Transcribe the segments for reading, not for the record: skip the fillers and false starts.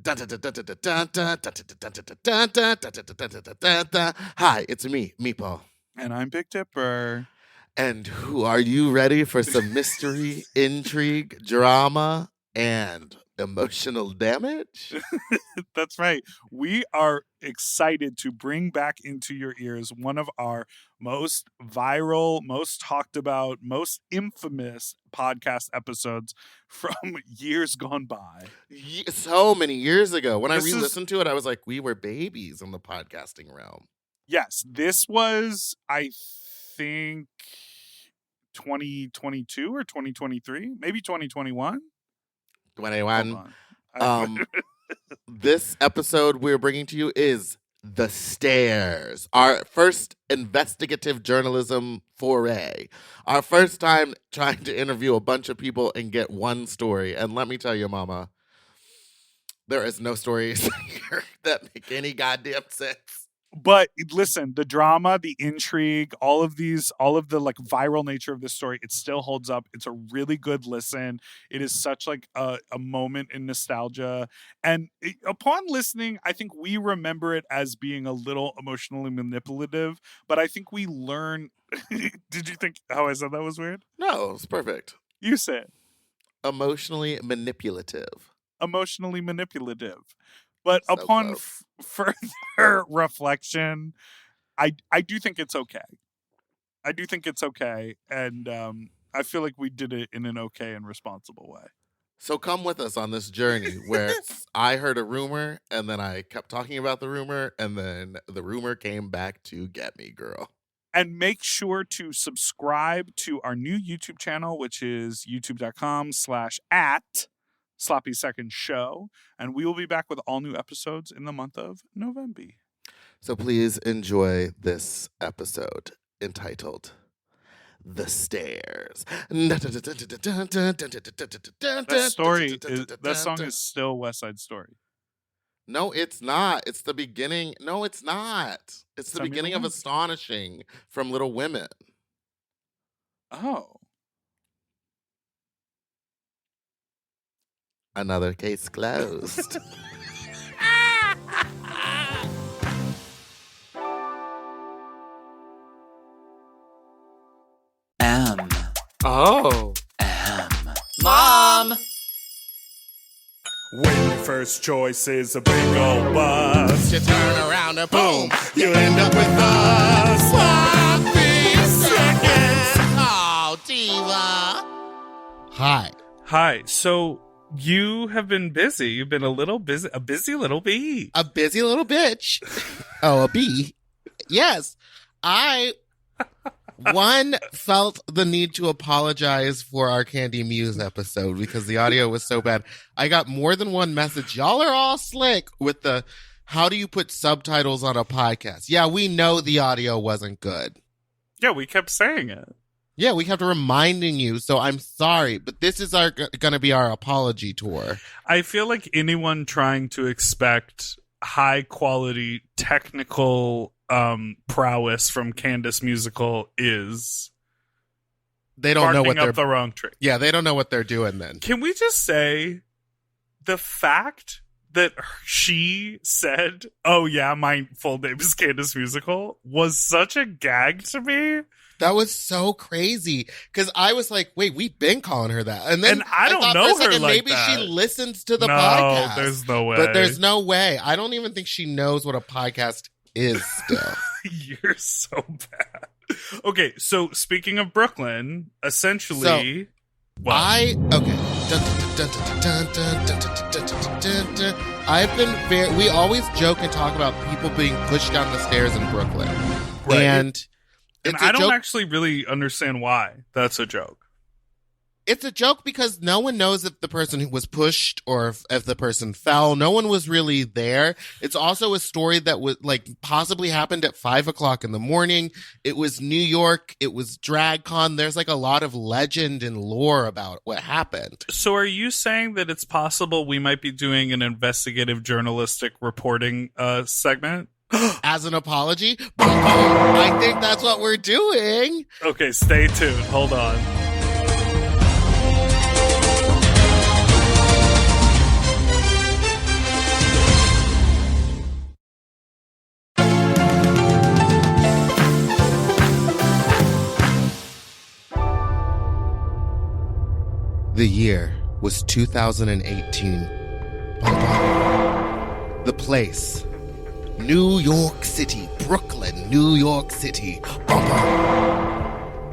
Hi, it's me, Meepo. And I'm Big Dipper. And who are you ready for some mystery, intrigue, drama, and emotional damage? That's right. We are excited to bring back into your ears one of our most viral, most talked about, most infamous podcast episodes from years gone by. So many years ago. When I re-listened to it, I was like, we were babies in the podcasting realm. Yes, this was, I think, 2022 or 2023, maybe 2021. 21. This episode we're bringing to you is The Stairs, our first investigative journalism foray, our first time trying to interview a bunch of people and get one story. And let me tell you, Mama, there is no stories here that make any goddamn sense. But listen, the drama, the intrigue, all of the like viral nature of this story, it still holds up. It's a really good listen. It is such like a moment in nostalgia. And upon listening, I think we remember it as being a little emotionally manipulative, but I think we learn. Did you think how I said that was weird? No, it's perfect. You said emotionally manipulative. Emotionally manipulative. But so upon further reflection, I do think it's okay. I do think it's okay. And I feel like we did it in an okay and responsible way. So come with us on this journey where I heard a rumor and then I kept talking about the rumor and then the rumor came back to get me, girl. And make sure to subscribe to our new YouTube channel, which is youtube.com/@Sloppy Second Show, and we will be back with all new episodes in the month of November. So please enjoy this episode entitled The Stairs. That song is still West Side Story. No, it's not. It's the beginning. No, it's not. It's the beginning of Astonishing from Little Women. Oh. Another case closed. M. Oh. M. Mom! When your first choice is a big old bus, you turn around and boom, you end up with a sloppy second. Oh, diva. Hi. So you have been busy. You've been a busy little bee. A busy little bitch. Oh, a bee. Yes. One felt the need to apologize for our Candy Muse episode because the audio was so bad. I got more than one message. Y'all are all slick with the, how do you put subtitles on a podcast? Yeah, we know the audio wasn't good. Yeah, we kept saying it. Yeah, we kept reminding you, so I'm sorry, but this is going to be our apology tour. I feel like anyone trying to expect high quality technical prowess from Candace Musical is they don't know what they're the wrong trick. Yeah, they don't know what they're doing then. Can we just say the fact that she said, "Oh yeah, my full name is Candace Musical," was such a gag to me. That was so crazy because I was like, "Wait, we've been calling her that," and then I don't know her like maybe that. She listens to the podcast. There's no way. But there's no way. I don't even think she knows what a podcast is still. You're so bad. Okay, so speaking of Brooklyn, essentially, I've been we always joke and talk about people being pushed down the stairs in Brooklyn, right. And I don't actually really understand why that's a joke. It's a joke because no one knows if the person was pushed or if the person fell. No one was really there. It's also a story that was like possibly happened at 5:00 in the morning. It was New York. It was DragCon. There's like a lot of legend and lore about what happened. So are you saying that it's possible we might be doing an investigative journalistic reporting segment? As an apology? I think that's what we're doing. Okay, stay tuned. Hold on. The year was 2018. The place, New York City, Brooklyn, New York City.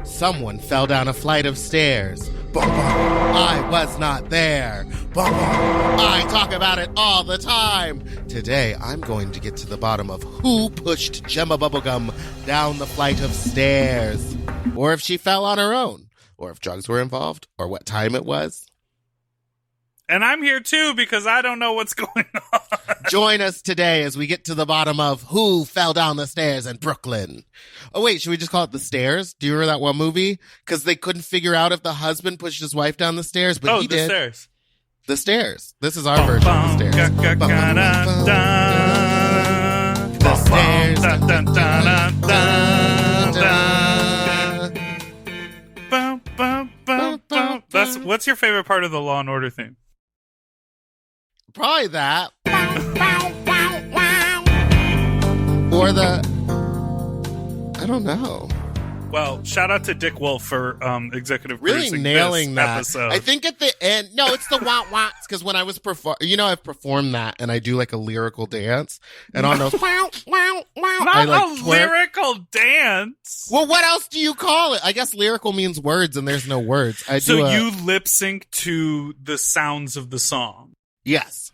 Someone fell down a flight of stairs. I was not there. I talk about it all the time. Today, I'm going to get to the bottom of who pushed Gemma Bubblegum down the flight of stairs. Or if she fell on her own. Or if drugs were involved. Or what time it was. And I'm here too because I don't know what's going on. Join us today as we get to the bottom of who fell down the stairs in Brooklyn. Oh, wait, should we just call it The Stairs? Do you remember that one movie? Because they couldn't figure out if the husband pushed his wife down the stairs, but he did. The Stairs. The Stairs. This is our version of The Stairs. The Stairs. What's your favorite part of the Law and Order theme? Probably that. Or the... I don't know. Well, shout out to Dick Wolf for executive really producing nailing this that episode. I think at the end, no, it's the wah-wahs, because when I was I've performed that, and I do like a lyrical dance, and on those wow, not I like a lyrical dance. Well, what else do you call it? I guess lyrical means words, and there's no words. You lip sync to the sounds of the song. Yes.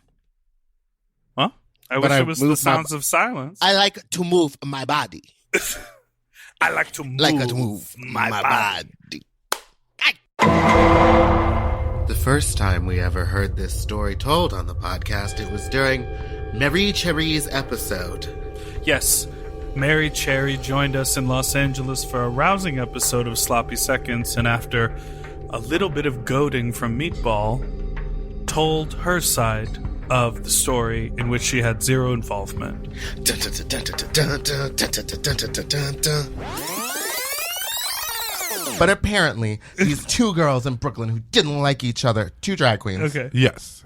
Huh? I wish it was the sounds of silence. I like to move my body. I like to move my body. The first time we ever heard this story told on the podcast, it was during Mary Cherry's episode. Yes, Mary Cherry joined us in Los Angeles for a rousing episode of Sloppy Seconds, and after a little bit of goading from Meatball, told her side of the story in which she had zero involvement. But apparently, these two girls in Brooklyn who didn't like each other, two drag queens. Okay. Yes.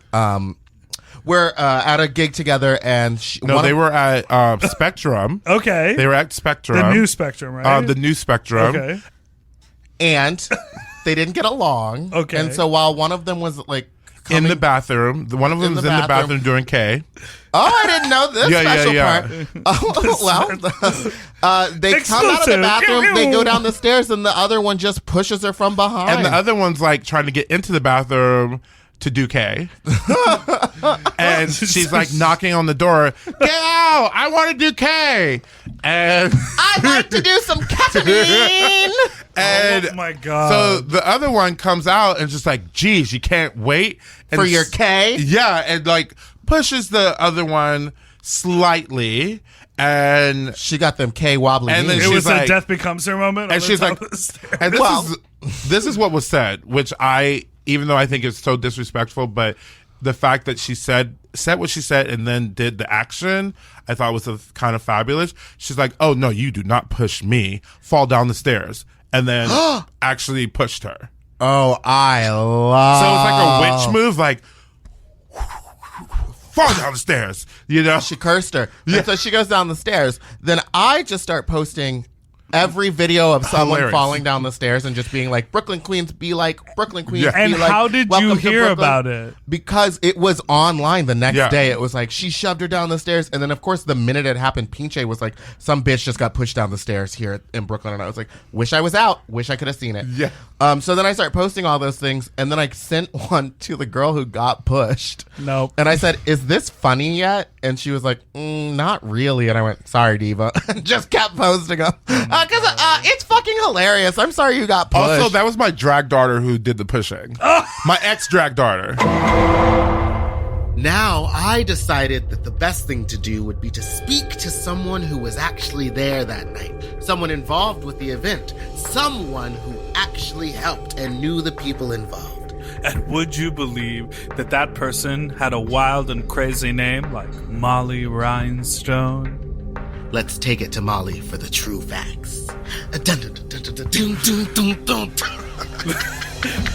Were at a gig together, and they were at Spectrum. Okay. They were at Spectrum. The new Spectrum, right? The new Spectrum. Okay. And they didn't get along. Okay. And so while one of them was like in the bathroom, one of them was in the bathroom doing K. Oh, I didn't know this special part. Oh, well, they come out of the bathroom, they go down the stairs, and the other one just pushes her from behind. And the other one's like trying to get into the bathroom to do K. And she's like knocking on the door. Get out! I want to do K. And I'd like to do some ketamine. And oh my God. So the other one comes out and just like, geez, you can't wait. And for your K? Yeah, and like pushes the other one slightly. And she got them K wobbly. And then it was like, a death becomes her moment. And she's like, and this is what was said, which even though I think it's so disrespectful, but the fact that she said what she said and then did the action, I thought was kind of fabulous. She's like, oh no, you do not push me. Fall down the stairs. And then actually pushed her. Oh, I love. So it's like a witch move, like fall down the stairs. You know, she cursed her. Yeah. And so she goes down the stairs. Then I just start posting every video of someone falling down the stairs and just being like, Brooklyn Queens be like, Brooklyn Queens be and like. How did you hear about it? Because it was online the next day. It was like, she shoved her down the stairs. And then, of course, the minute it happened, Pinche was like, some bitch just got pushed down the stairs here in Brooklyn. And I was like, wish I was out. Wish I could have seen it. Yeah. So then I started posting all those things. And then I sent one to the girl who got pushed. Nope. And I said, is this funny yet? And she was like, not really. And I went, sorry, Diva. And just kept posting them. Because it's fucking hilarious. I'm sorry you got pushed. Also, that was my drag daughter who did the pushing. My ex-drag daughter. Now, I decided that the best thing to do would be to speak to someone who was actually there that night. Someone involved with the event. Someone who actually helped and knew the people involved. And would you believe that person had a wild and crazy name like Molly Rhinestone? Let's take it to Molly for the true facts.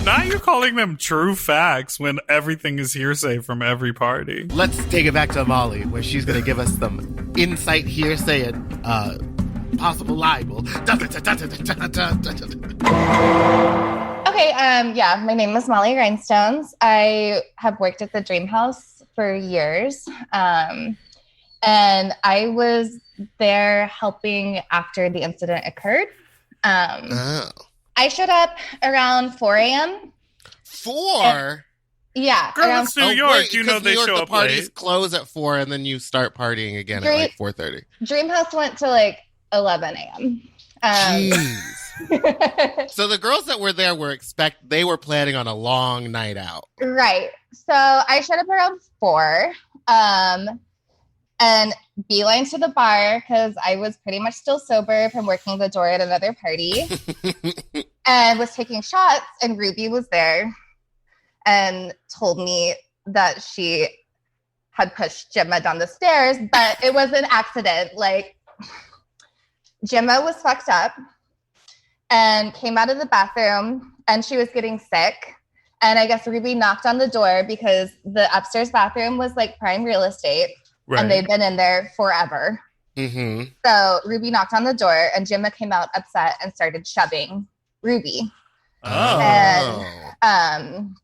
Now you're calling them true facts when everything is hearsay from every party. Let's take it back to Molly, where she's going to give us some insight hearsay and possible libel. Okay, yeah, my name is Molly Rhinestones. I have worked at the Dream House for years. And I was there helping after the incident occurred. Oh. I showed up around 4 a.m. 4? Yeah. Girl, around it's New York. You know Because they New York, show the up parties late. close at 4 and then you start partying again at like 4:30. Dream House went to like 11 a.m. Jeez. So the girls that were there they were planning on a long night out. Right. So I showed up around 4 and beeline to the bar because I was pretty much still sober from working the door at another party and was taking shots, and Ruby was there and told me that she had pushed Gemma down the stairs, but it was an accident. Like, Gemma was fucked up and came out of the bathroom, and she was getting sick. And I guess Ruby knocked on the door because the upstairs bathroom was like prime real estate. Right. And they've been in there forever. Mm-hmm. So Ruby knocked on the door, and Gemma came out upset and started shoving Ruby. Oh. And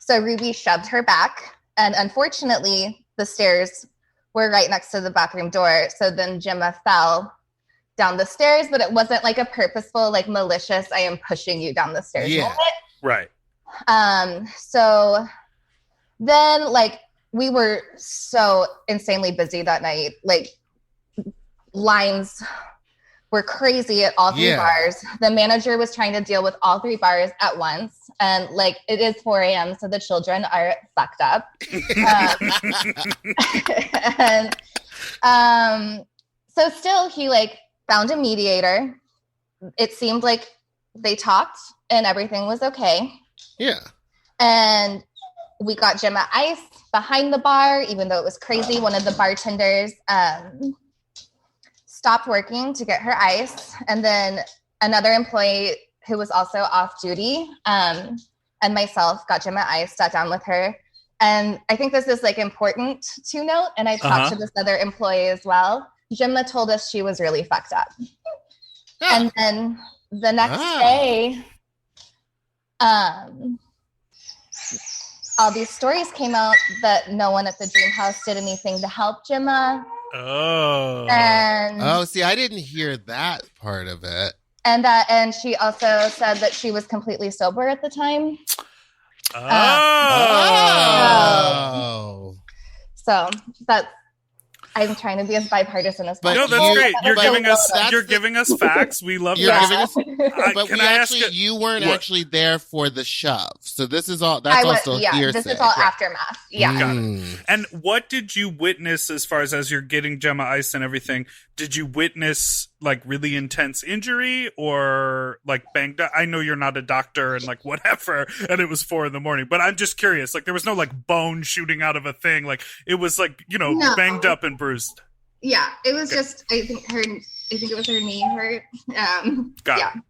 so Ruby shoved her back. And unfortunately, the stairs were right next to the bathroom door. So then Gemma fell down the stairs, but it wasn't like a purposeful, like malicious, I am pushing you down the stairs moment. Right. So then, like, we were so insanely busy that night. Like, lines were crazy at all 3 bars. The manager was trying to deal with all 3 bars at once. And like, it is 4 a.m. So the children are fucked up. So still he like found a mediator. It seemed like they talked and everything was okay. Yeah. And we got Gemma ice behind the bar, even though it was crazy. One of the bartenders stopped working to get her ice. And then another employee who was also off duty and myself got Gemma ice, sat down with her. And I think this is like important to note. And I talked to this other employee as well. Gemma told us she was really fucked up. And then the next day, all these stories came out that no one at the Dream House did anything to help Gemma. And see, I didn't hear that part of it. And she also said that she was completely sober at the time. So that's, I'm trying to be as bipartisan as possible. No, that's great. You're giving us facts. We love that. But you weren't actually there for the shove. So this is all, that's also hearsay. This is all aftermath. Yeah. Got it. And what did you witness as far as you're getting Gemma ice and everything? Did you witness like really intense injury or like banged up? I know you're not a doctor and like whatever, and it was 4 a.m, but I'm just curious. Like there was no like bone shooting out of a thing. Like it was like, banged up and bruised. Yeah. It was just, I think it was her knee hurt. Got it.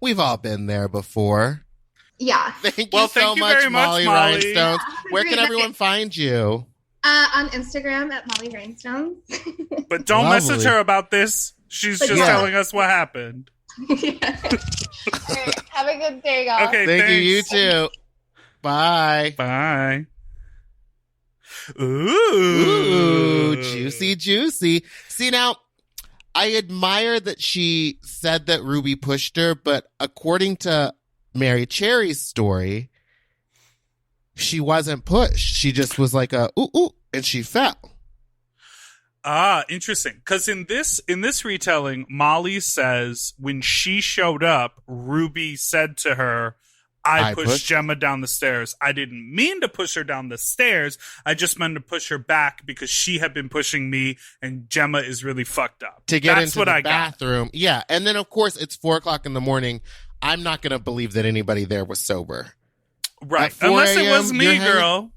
We've all been there before. Yeah. Thank you so much, Molly Rhinestones. Where can everyone find you? On Instagram at Molly Rhinestones. But don't message her about this. She's just telling us what happened. Right. Have a good day, y'all. Okay, thank you. You too. Bye. Bye. Ooh, juicy. See, now, I admire that she said that Ruby pushed her, but according to Mary Cherry's story, she wasn't pushed. She just was like ooh, and she fell. Interesting. Because in this retelling, Molly says when she showed up, Ruby said to her, I pushed Gemma down the stairs. I didn't mean to push her down the stairs. I just meant to push her back because she had been pushing me and Gemma is really fucked up. To get into the bathroom. Yeah. And then, of course, it's 4:00 in the morning. I'm not going to believe that anybody there was sober. Right. Unless it was me, girl.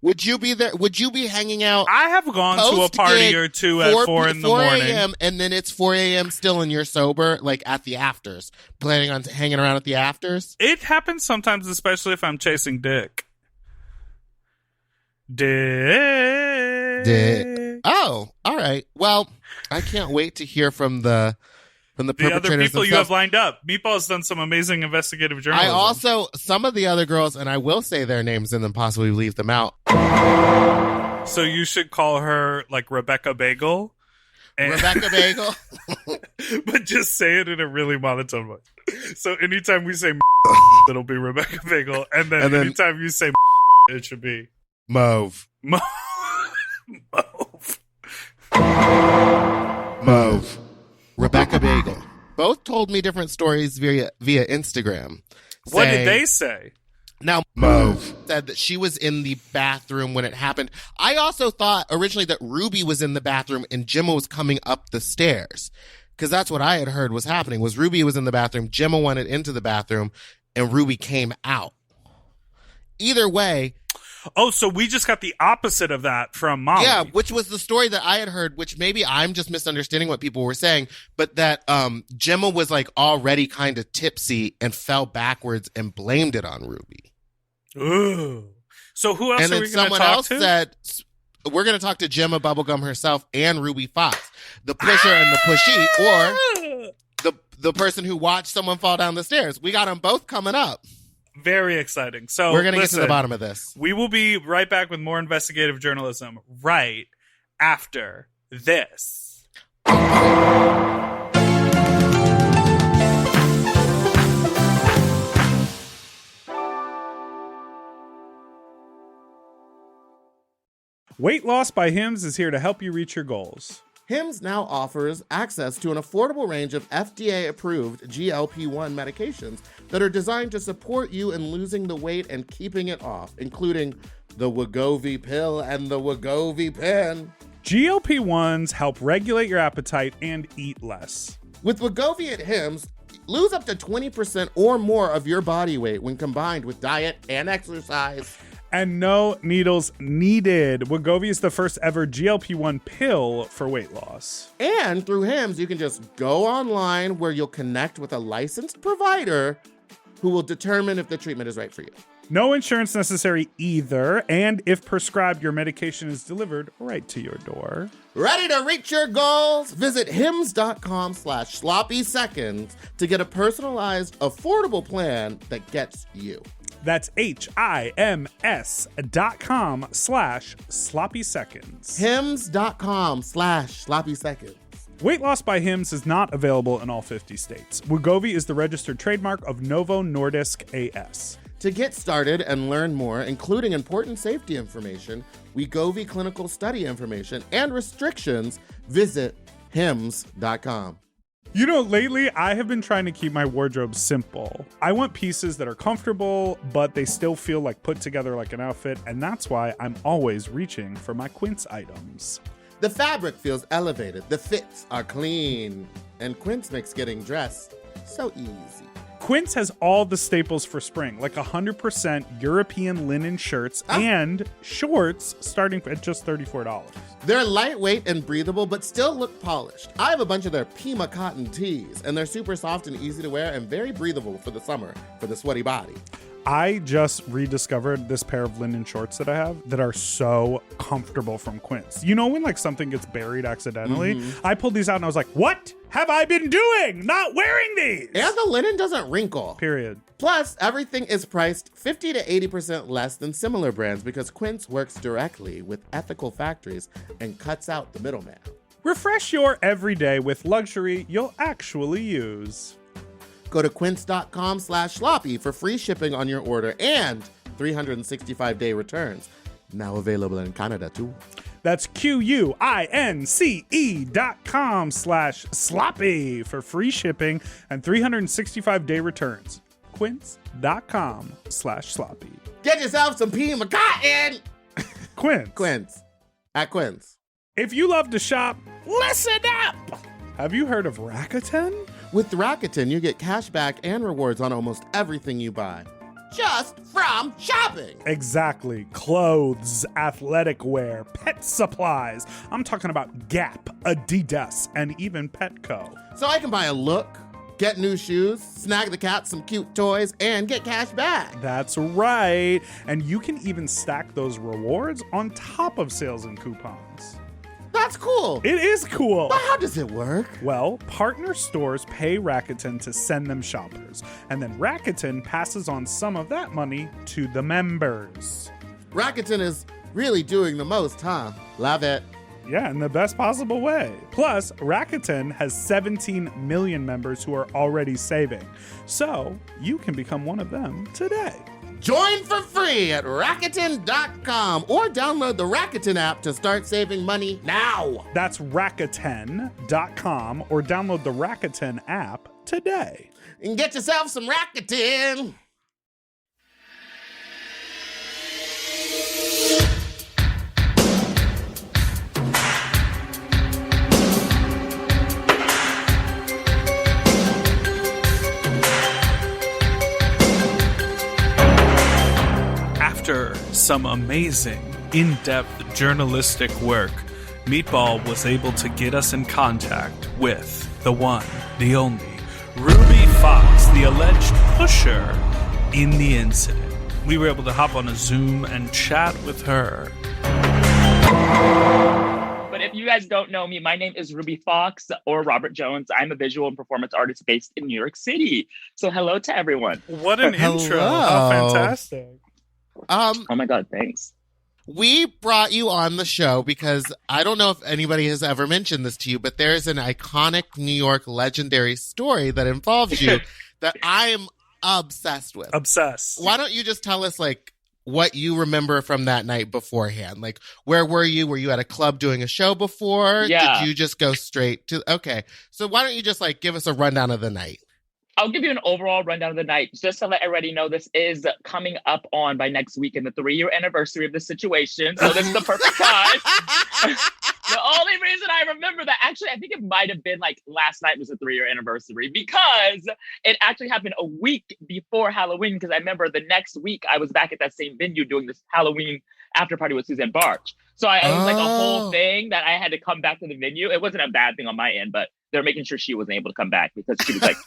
Would you be there? Would you be hanging out? I have gone to a party or two at 4 in the morning. 4 a.m. and then it's 4 a.m. still and you're sober, like at the afters, planning on hanging around at the afters? It happens sometimes, especially if I'm chasing dick. Dick. Oh, all right. Well, I can't wait to hear from the from the The other perpetrators people you have themselves. lined up. Meatball's done some amazing investigative journalism. I also, some of the other girls, and I will say their names and then possibly leave them out. So you should call her like Rebecca Bagel. Rebecca Bagel. But just say it in a really monotone voice. So anytime we say it'll be Rebecca Bagel. And then anytime you say it should be Mauve. Mauve. Mauve. Rebecca Bagel. Both told me different stories via Instagram. What did they say? Now, Mauve said that she was in the bathroom when it happened. I also thought originally that Ruby was in the bathroom and Gemma was coming up the stairs. Because that's what I had heard was happening, was Ruby was in the bathroom, Gemma went into the bathroom, and Ruby came out. Either way. Oh, so we just got the opposite of that from Molly. Yeah, which was the story that I had heard, which maybe I'm just misunderstanding what people were saying, but that Gemma was like already kind of tipsy and fell backwards and blamed it on Ruby. Ooh. So who else And are then we going to someone talk else to? said, we're going to talk to Gemma Bubblegum herself and Ruby Fox, the pusher and the pushee, or the person who watched someone fall down the stairs. We got them both coming up. Very exciting. So We're going to get to listen, the bottom of this. We will be right back with more investigative journalism right after this. Weight Loss by Hims is here to help you reach your goals. Hims now offers access to an affordable range of FDA-approved GLP-1 medications that are designed to support you in losing the weight and keeping it off, including the Wegovy pill and the Wegovy pen. GLP-1s help regulate your appetite and eat less. With Wegovy at Hims, lose up to 20% or more of your body weight when combined with diet and exercise. And no needles needed. Wegovy is the first ever GLP-1 pill for weight loss. And through Hims, you can just go online where you'll connect with a licensed provider who will determine if the treatment is right for you. No insurance necessary either. And if prescribed, your medication is delivered right to your door. Ready to reach your goals? Visit hims.com/sloppy seconds to get a personalized, affordable plan that gets you. That's HIMS.com/sloppy seconds. Hims.com/sloppy seconds. Weight Loss by Hims is not available in all 50 states. Wegovy is the registered trademark of Novo Nordisk AS. To get started and learn more, including important safety information, Wegovy clinical study information, and restrictions, visit hims.com. You know, lately I have been trying to keep my wardrobe simple. I want pieces that are comfortable, but they still feel like put together like an outfit, and that's why I'm always reaching for my Quince items. The fabric feels elevated, the fits are clean, and Quince makes getting dressed so easy. Quince has all the staples for spring, like 100% European linen shirts and shorts starting at just $34. They're lightweight and breathable, but still look polished. I have a bunch of their Pima cotton tees, and they're super soft and easy to wear and very breathable for the summer, for the sweaty body. I just rediscovered this pair of linen shorts that I have that are so comfortable from Quince. You know when like something gets buried accidentally? I pulled these out and I was like, what have I been doing? Not wearing these! And the linen doesn't wrinkle. Period. Plus, everything is priced 50 to 80% less than similar brands because Quince works directly with ethical factories and cuts out the middleman. Refresh your everyday with luxury you'll actually use. Go to quince.com/sloppy for free shipping on your order and 365-day returns. Now available in Canada, too. That's QUINCE.com/sloppy for free shipping and 365-day returns. Quince.com/sloppy. Get yourself some Pima cotton! Quince. Quince. At Quince. If you love to shop, listen up! Have you heard of Rakuten? With Rakuten, you get cash back and rewards on almost everything you buy. Just from shopping. Exactly. Clothes, athletic wear, pet supplies. I'm talking about Gap, Adidas, and even Petco. So I can buy a look, get new shoes, snag the cat some cute toys, and get cash back. That's right. And you can even stack those rewards on top of sales and coupons. That's cool. It is cool. But how does it work? Well, partner stores pay Rakuten to send them shoppers, and then Rakuten passes on some of that money to the members. Rakuten is really doing the most, huh? Love it. Yeah, in the best possible way. Plus, Rakuten has 17 million members who are already saving. So, you can become one of them today. Join for free at Rakuten.com or download the Rakuten app to start saving money now. That's Rakuten.com or download the Rakuten app today. And get yourself some Rakuten. After some amazing, in-depth journalistic work, Meatball was able to get us in contact with the one, the only, Ruby Fox, the alleged pusher in the incident. We were able to hop on a Zoom and chat with her. But if you guys don't know me, my name is Ruby Fox or Robert Jones. I'm a visual and performance artist based in New York City. So hello to everyone. What an Hello. intro. How fantastic. Oh my God, thanks. We brought you on the show because I don't know if anybody has ever mentioned this to you, but there is an iconic New York legendary story that involves you that I am obsessed with. Obsessed. Why don't you just tell us, like, what you remember from that night beforehand? Like, where were you? Were you at a club doing a show before? Yeah. Did you just go straight to... Okay. So why don't you just, like, give us a rundown of the night? I'll give you an overall rundown of the night just to let everybody know this is coming up on by next week in the 3-year anniversary of the situation. So this is the perfect time. The only reason I remember that, actually, I think it might have been like last night was the 3-year anniversary because it actually happened a week before Halloween. Because I remember the next week I was back at that same venue doing this Halloween after party with Suzanne Barch. So it was like a whole thing that I had to come back to the venue. It wasn't a bad thing on my end, but they're making sure she wasn't able to come back because she was like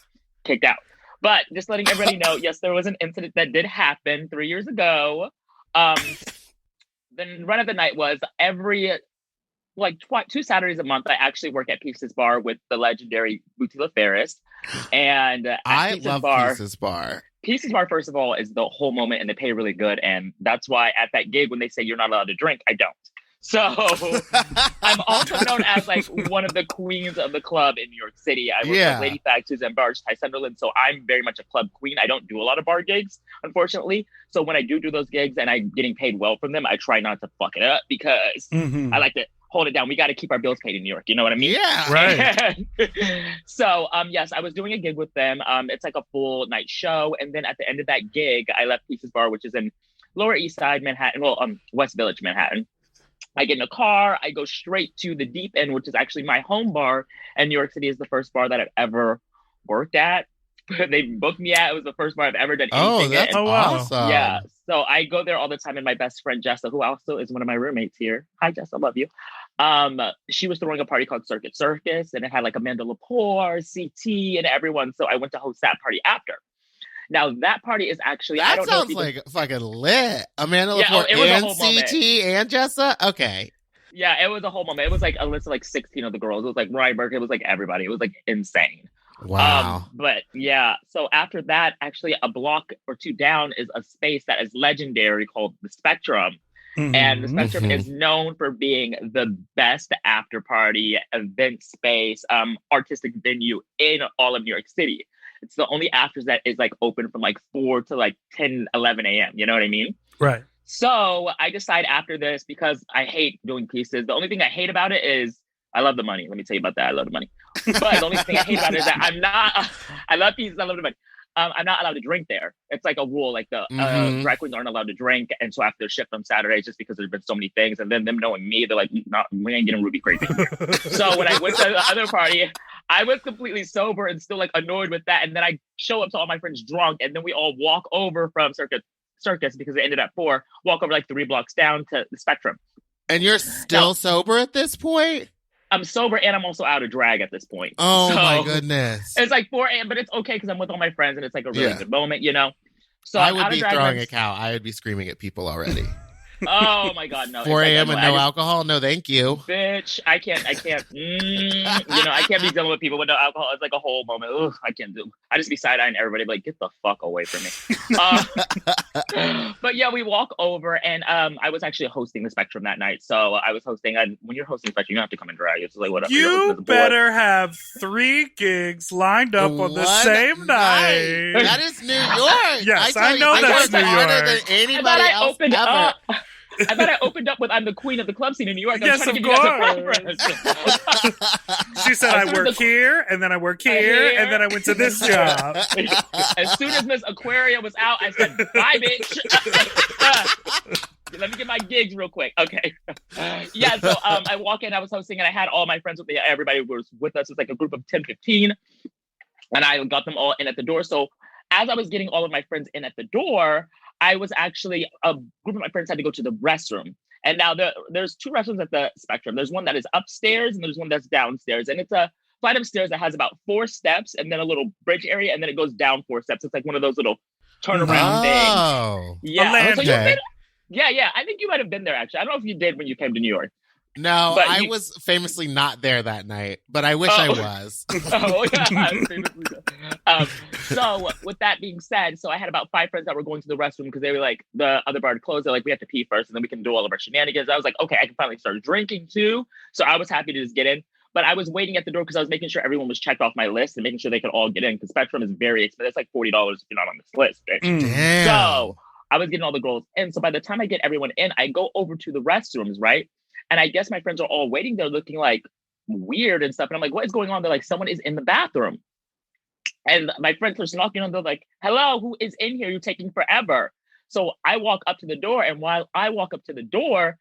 kicked out. But just letting everybody know, yes, there was an incident that did happen 3 years ago. The run of the night was every like 2 Saturdays a month. I actually work at Pieces Bar with the legendary Butila Ferris. And I love Pieces Bar. Pieces Bar, first of all, is the whole moment, and they pay really good. And that's why at that gig, when they say you're not allowed to drink, I don't. So I'm also known as like one of the queens of the club in New York City. I work with Lady Fag, Suzanne Barch, Ty Sunderland. So I'm very much a club queen. I don't do a lot of bar gigs, unfortunately. So when I do those gigs and I'm getting paid well from them, I try not to fuck it up because I like to hold it down. We got to keep our bills paid in New York. You know what I mean? Yeah. Right. So, yes, I was doing a gig with them. It's like a full night show. And then at the end of that gig, I left Pieces Bar, which is in Lower East Side, Manhattan, West Village, Manhattan. I get in a car, I go straight to the Deep End, which is actually my home bar. And New York City is the first bar that I've ever worked at. They booked me at. It was the first bar I've ever done anything that's in. awesome. Yeah. So I go there all the time. And my best friend, Jessa, who also is one of my roommates here. Hi, Jessa, love you. She was throwing a party called Circuit Circus. And it had like Amanda Lepore, CT, and everyone. So I went to host that party after. Now, that party is actually... That I don't sounds know like fucking lit. Amanda Yeah, Lepore it was a and whole CT moment. and Jessa? Okay. Yeah, it was a whole moment. It was like a list of like 16 of the girls. It was like Ryan Burke. It was like everybody. It was like insane. Wow. But yeah, so after that, actually a block or two down is a space that is legendary called the Spectrum. And the Spectrum is known for being the best after party event space, artistic venue in all of New York City. It's the only afters that is like open from like 4 to like 10, 11 a.m. You know what I mean? Right. So I decide after this, because I hate doing pieces. The only thing I hate about it is I love the money. Let me tell you about that. I love the money. But the only thing I hate about it is that I love pieces. I love the money. I'm not allowed to drink there. It's like a rule, like the drag queens aren't allowed to drink. And so after the shift on Saturdays, just because there's been so many things, and then them knowing me, they're like, we ain't getting Ruby crazy. So when I went to the other party, I was completely sober and still like annoyed with that. And then I show up to all my friends drunk, and then we all walk over from Circus because it ended at 4, walk over like 3 blocks down to the Spectrum. And you're still sober at this point? I'm sober and I'm also out of drag at this point. Oh, so, my goodness. It's like 4 a.m., but it's okay because I'm with all my friends and it's like a really good moment, you know? So I I'm would out of be drag throwing when- a cow. I would be screaming at people already. Oh my God, no. 4 It's like, a.m. and I no just- alcohol? No, thank you. Bitch, I can't, I can't be dealing with people with no alcohol. It's like a whole moment. Ugh, I can't do. I just be side-eyeing everybody, like, get the fuck away from me. But yeah, we walk over, and I was actually hosting the Spectrum that night. So I was hosting, and when you're hosting Spectrum, you don't have to come and drag. It's like, whatever. You're hosting You as a boy. better have 3 gigs lined up on the One same night. That is New York. Yes, tell I you, know I that's worked New harder York. than I thought anybody I else opened ever. up. I thought I opened up with I'm the queen of the club scene in New York. I'm Yes, trying to of give you guys a course. reference. She said, As I soon as work the- here, and then I work here, and then I went to this job. As soon as Miss Aquaria was out, I said, bye, bitch. Let me get my gigs real quick. Okay. Yeah, so I walk in, I was hosting, and I had all my friends with me. Everybody was with us. It's like a group of 10, 15. And I got them all in at the door. So as I was getting all of my friends in at the door, I was actually, a group of my friends had to go to the restroom. And now there's 2 restrooms at the Spectrum. There's one that is upstairs, and there's one that's downstairs. And it's a flight of stairs that has about 4 steps, and then a little bridge area, and then it goes down 4 steps. It's like one of those little turnaround things. Oh. Yeah. landing. So you've Okay. yeah. I think you might have been there, actually. I don't know if you did when you came to New York. No, But I you- was famously not there that night, but I wish I Oh. was. Oh, yeah. So with that being said, so I had about 5 friends that were going to the restroom because they were like, the other bar had closed. They're like, we have to pee first, and then we can do all of our shenanigans. I was like, okay, I can finally start drinking too. So I was happy to just get in. But I was waiting at the door because I was making sure everyone was checked off my list and making sure they could all get in, because Spectrum is very expensive. It's like $40 if you're not on this list, bitch. Mm. Damn. So I was getting all the girls in. So by the time I get everyone in, I go over to the restrooms, right? And I guess my friends are all waiting there looking like weird and stuff. And I'm like, what is going on? They're like, someone is in the bathroom. And my friends are knocking on, they're like, hello, who is in here? You're taking forever. So I walk up to the door. And while I walk up to the door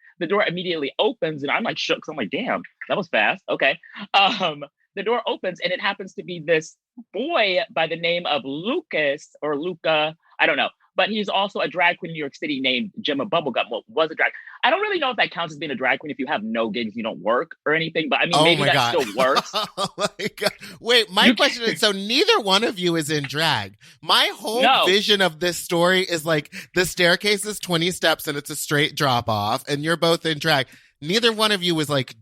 immediately opens. And I'm like shook. So I'm like, damn, that was fast. Okay. The door opens, and it happens to be this boy by the name of Lucas or Luca. I don't know. But he's also a drag queen in New York City named Gemma Bubblegum. Well, was a drag. I don't really know if that counts as being a drag queen if you have no gigs, you don't work or anything. But I mean, maybe that still works. Oh my God. Wait, my question is, so neither one of you is in drag. My whole No. vision of this story is like the staircase is 20 steps and it's a straight drop off, and you're both in drag. Neither one of you was like,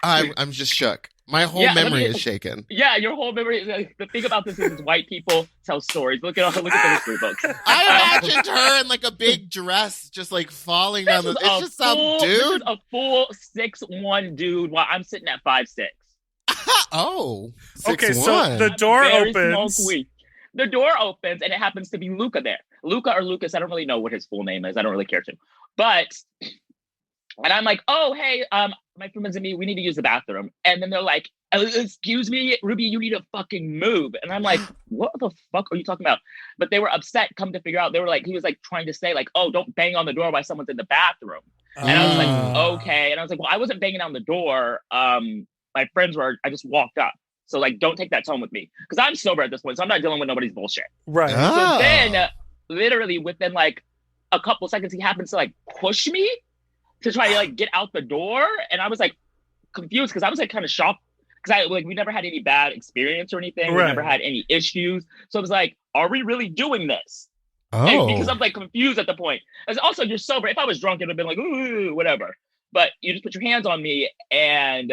I'm just shook. My whole Yeah, memory is shaken. Yeah, your whole memory. The thing about this is white people tell stories. Look at the history books. I imagined her in like a big dress, just like falling down the. It's just some This is dude. a full 6'1" dude while I'm sitting at 5'6". Oh, Okay, 6'1". so the door Very small opens. queen. The door opens, and it happens to be Luca there. Luca or Lucas, I don't really know what his full name is. I don't really care to. But, and I'm like, oh, hey, my friends and me, we need to use the bathroom. And then they're like, excuse me, Ruby, you need to fucking move. And I'm like, what the fuck are you talking about? But they were upset, come to figure out. They were like, he was like trying to say like, oh, don't bang on the door while someone's in the bathroom. And I was like, okay. And I was like, well, I wasn't banging on the door. My friends were, I just walked up. So like, don't take that tone with me. Because I'm sober at this point, so I'm not dealing with nobody's bullshit. Right. Oh. So then, literally within like a couple seconds, he happens to like push me to try to like get out the door. And I was like confused because I was like kind of shocked because we never had any bad experience or anything. Right. We never had any issues. So I was like, are we really doing this? Oh, And because I'm like confused at the point. And also, you're sober. If I was drunk, it would have been like, ooh, whatever. But you just put your hands on me. And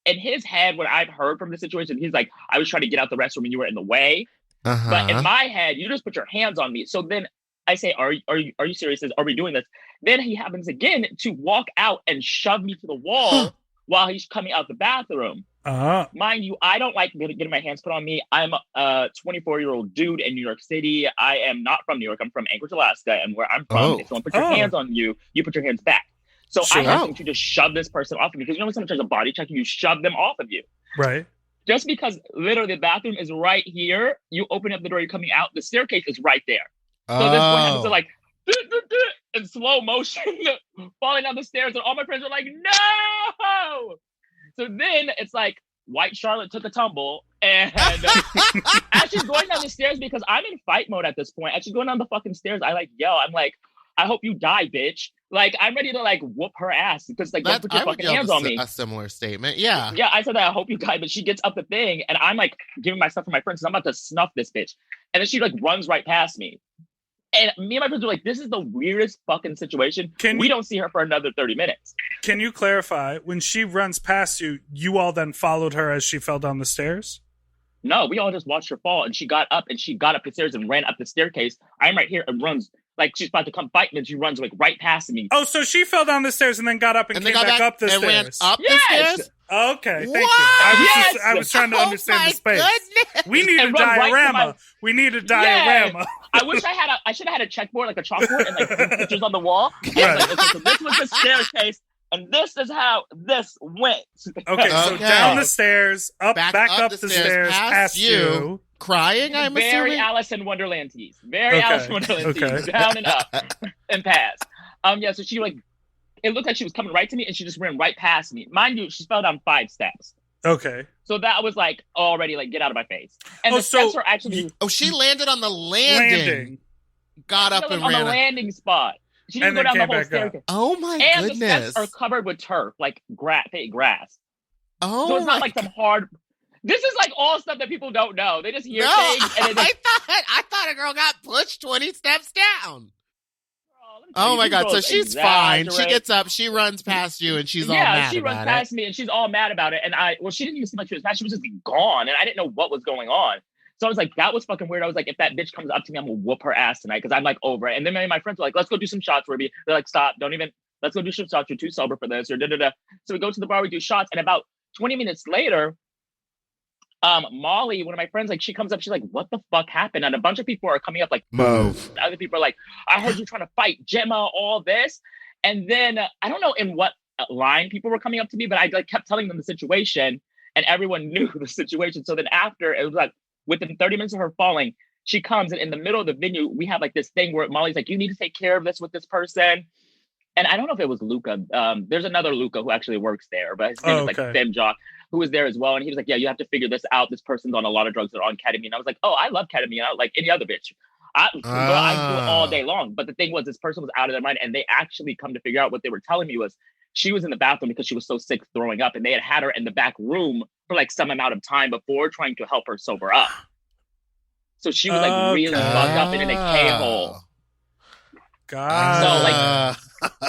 in his head, what I've heard from the situation, he's like, I was trying to get out the restroom and you were in the way. uh-huh. But in my head, you just put your hands on me. So then I say, are you serious? He says, are we doing this? Then he happens again to walk out and shove me to the wall while he's coming out the bathroom. Mind you, I don't like getting my hands put on me. I'm a 24-year-old dude in New York City. I am not from New York. I'm from Anchorage, Alaska. And where I'm from, if someone puts your hands on you, you put your hands back. So Sure. I have to just shove this person off of me. Because you know when someone tries a body check, you shove them off of you. Right. Just because literally the bathroom is right here, you open up the door, you're coming out, the staircase is right there. So this boy happens to like in slow motion falling down the stairs, and all my friends are like, no! So then it's like White Charlotte took a tumble, and as she's going down the stairs, because I'm in fight mode at this point, as she's going down the fucking stairs, I like yell, I'm like, I hope you die, bitch. Like, I'm ready to like whoop her ass because like, don't put your fucking hands on me. A similar statement, yeah. Yeah, I said that, I hope you die, but she gets up the thing, and I'm like giving my stuff to my friends, and I'm about to snuff this bitch. And then she like runs right past me. And me and my friends were like, this is the weirdest fucking situation. We don't see her for another 30 minutes. Can you clarify, when she runs past you, you all then followed her as she fell down the stairs? No, we all just watched her fall, and she got up the stairs and ran up the staircase. I'm right here and runs like she's about to come fight me, and she runs like right past me. Oh, so she fell down the stairs and then got up and came back up the stairs. Ran up the stairs? Okay, thank you. I was trying to understand the space. Goodness. We need a diorama. We need a diorama. Yeah. I should have had a checkboard, like a chalkboard, and like pictures on the wall. Right. Like, okay, so this was the staircase, and this is how this went. Okay, so down the stairs, back up the stairs, past you. Crying, I'm very assuming? Alice in Wonderland tease. Very Alice in Wonderland tease. Down and up and past. So she it looked like she was coming right to me, and she just ran right past me. Mind you, she fell down 5 steps. Okay. So that was like already like get out of my face. And the steps were actually. She landed on the landing. Got up and ran on the landing spot. She didn't go down the whole staircase. Oh my goodness! And the steps are covered with turf, like fake grass. Oh, so it's not like some hard. This is like all stuff that people don't know. They just hear things. And I thought a girl got pushed 20 steps down. Oh my God! So she's fine. She gets up, she runs past you, and she's all mad about it. Yeah, she runs past me, and she's all mad about it. And she didn't even seem like she was mad. She was just gone, and I didn't know what was going on. So I was like, that was fucking weird. I was like, if that bitch comes up to me, I'm gonna whoop her ass tonight because I'm like over it. And then my friends were like, let's go do some shots, Ruby. They're like, stop, let's go do some shots. You're too sober for this. Or da da da. So we go to the bar, we do shots, and about 20 minutes later, Molly, one of my friends, like she comes up, she's like, what the fuck happened? And a bunch of people are coming up like, move. Other people are like, I heard you trying to fight Gemma, all this. And then I don't know in what line people were coming up to me, but I like kept telling them the situation, and everyone knew the situation. So then after, it was like within 30 minutes of her falling, she comes, and in the middle of the venue, we have like this thing where Molly's like, you need to take care of this with this person. And I don't know if it was Luca. There's another Luca who actually works there, but his name is like Fem Jock, who was there as well. And he was like, yeah, you have to figure this out. This person's on a lot of drugs that are on ketamine. I was like, oh, I love ketamine. I like any other bitch. I do it all day long. But the thing was, this person was out of their mind, and they actually come to figure out what they were telling me was she was in the bathroom because she was so sick throwing up, and they had her in the back room for like some amount of time before trying to help her sober up. So she was like really fucked up and in a K-hole. God. So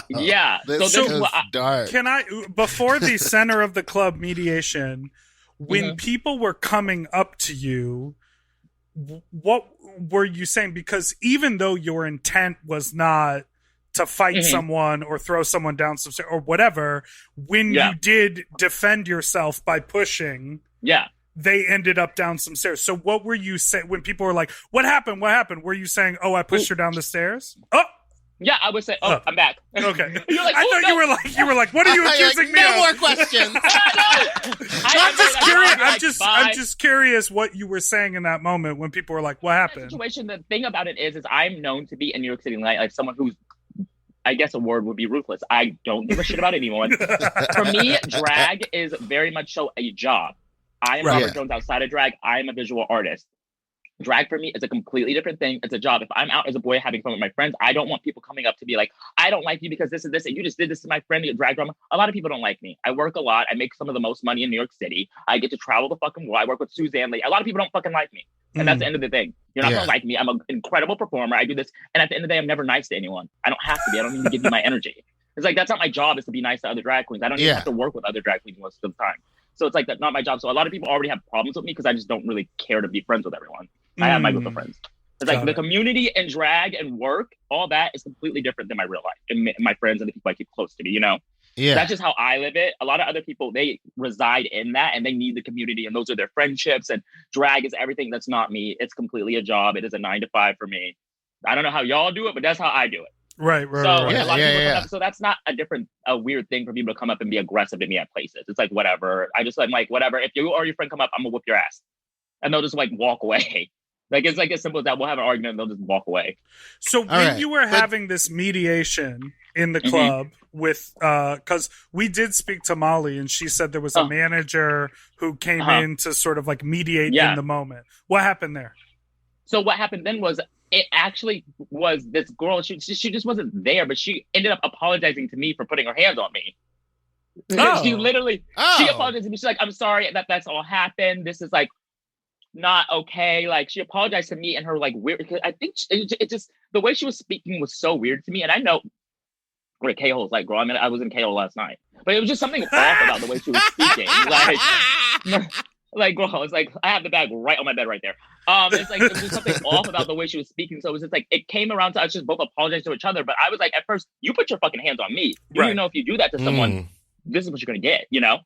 yeah. This is dark. Can I, before the center of the club mediation, when people were coming up to you, what were you saying? Because even though your intent was not to fight someone or throw someone down some stairs or whatever, when you did defend yourself by pushing, they ended up down some stairs. So what were you saying when people were like, what happened? What happened? Were you saying, oh, I pushed her down the stairs? Oh, yeah, I would say, I'm back. Okay. You're like, I thought you were like, what are you accusing me of? No more questions. I'm just curious what you were saying in that moment when people were like, what happened? Situation, the thing about it is I'm known to be in New York City like someone who's, I guess a word would be ruthless. I don't give a shit about anyone. For me, drag is very much so a job. I am Robert Jones outside of drag. I am a visual artist. Drag for me is a completely different thing. It's a job. If I'm out as a boy having fun with my friends, I don't want people coming up to me like, I don't like you because this is this, and you just did this to my friend at drag drama. A lot of people don't like me. I work a lot. I make some of the most money in New York City. I get to travel the fucking world. I work with Suzanne Lee. A lot of people don't fucking like me. And that's the end of the thing. You're not gonna like me. I'm an incredible performer. I do this. And at the end of the day, I'm never nice to anyone. I don't have to be. I don't need to give you my energy. It's like, that's not my job, is to be nice to other drag queens. I don't even have to work with other drag queens most of the time. So it's like, that's not my job. So a lot of people already have problems with me because I just don't really care to be friends with everyone. I have my group of friends. It's like the community and drag and work, all that is completely different than my real life and my friends and the people I keep close to me, you know? Yeah. That's just how I live it. A lot of other people, they reside in that and they need the community and those are their friendships, and drag is everything. That's not me. It's completely a job. It is a 9 to 5 for me. I don't know how y'all do it, but that's how I do it. Right. So a lot of people come up, so that's not a weird thing for people to come up and be aggressive to me at places. It's like, whatever. I just like, whatever. If you or your friend come up, I'm gonna whoop your ass. And they'll just like walk away. Like, it's like as simple as that. We'll have an argument and they'll just walk away. So when you were having this mediation in the club with, because we did speak to Molly and she said there was a manager who came in to sort of like mediate in the moment. What happened there? So what happened then was, it actually was this girl. She just wasn't there, but she ended up apologizing to me for putting her hands on me. She literally, she apologized to me. She's like, I'm sorry that's all happened. This is like, not okay. Like, she apologized to me and her, like, weird, because I think it just, the way she was speaking was so weird to me. And I know where K-Hole is like, girl, I mean, I was in K-Hole last night. But it was just something off about the way she was speaking. Like, girl, it's like, I have the bag right on my bed right there. It's like, it was just something off about the way she was speaking. So it was just like, it came around to us just both apologizing to each other. But I was like, at first, you put your fucking hands on me. You Right. know, if you do that to someone, this is what you're going to get, you know?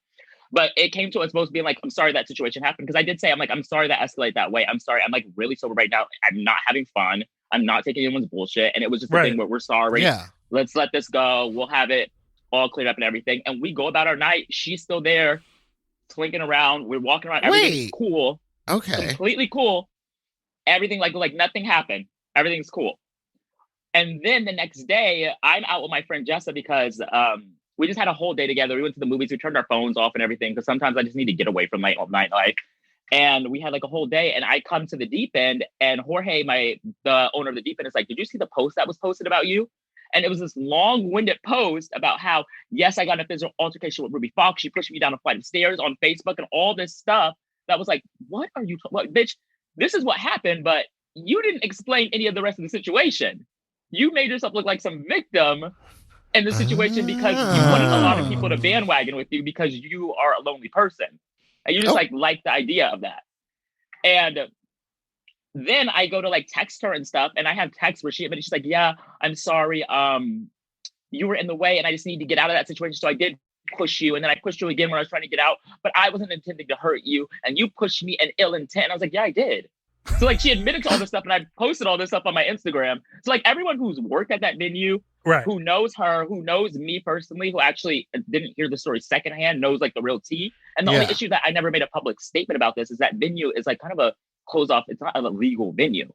But it came to us both being like, I'm sorry that situation happened. Because I did say, I'm like, I'm sorry that escalated that way. I'm sorry. I'm like really sober right now. I'm not having fun. I'm not taking anyone's bullshit. And it was just a thing where we're sorry. Yeah. Let's let this go. We'll have it all cleared up and everything. And we go about our night. She's still there, slinking around. We're walking around. Everything's cool. Okay. Completely cool. Everything like nothing happened. Everything's cool. And then the next day, I'm out with my friend Jessa because we just had a whole day together. We went to the movies. We turned our phones off and everything because sometimes I just need to get away from nightlife. And we had like a whole day. And I come to the deep end, and Jorge, the owner of the deep end, is like, "Did you see the post that was posted about you?" And it was this long-winded post about how, yes, I got in a physical altercation with Ruby Fox. She pushed me down a flight of stairs on Facebook and all this stuff. That was like, what are you talking about? Bitch, this is what happened, but you didn't explain any of the rest of the situation. You made yourself look like some victim in the situation because you wanted a lot of people to bandwagon with you because you are a lonely person. And you just like the idea of that. And then I go to like text her and stuff, and I have texts where she's like, "Yeah, I'm sorry. You were in the way, and I just need to get out of that situation. So I did push you, and then I pushed you again when I was trying to get out, but I wasn't intending to hurt you, and you pushed me in ill intent." And I was like, "Yeah, I did." So like she admitted to all this stuff, and I posted all this stuff on my Instagram. So like everyone who's worked at that venue, who knows her, who knows me personally, who actually didn't hear the story secondhand, knows like the real tea. And the only issue that I never made a public statement about this is that venue is like kind of a close off. It's not a legal venue.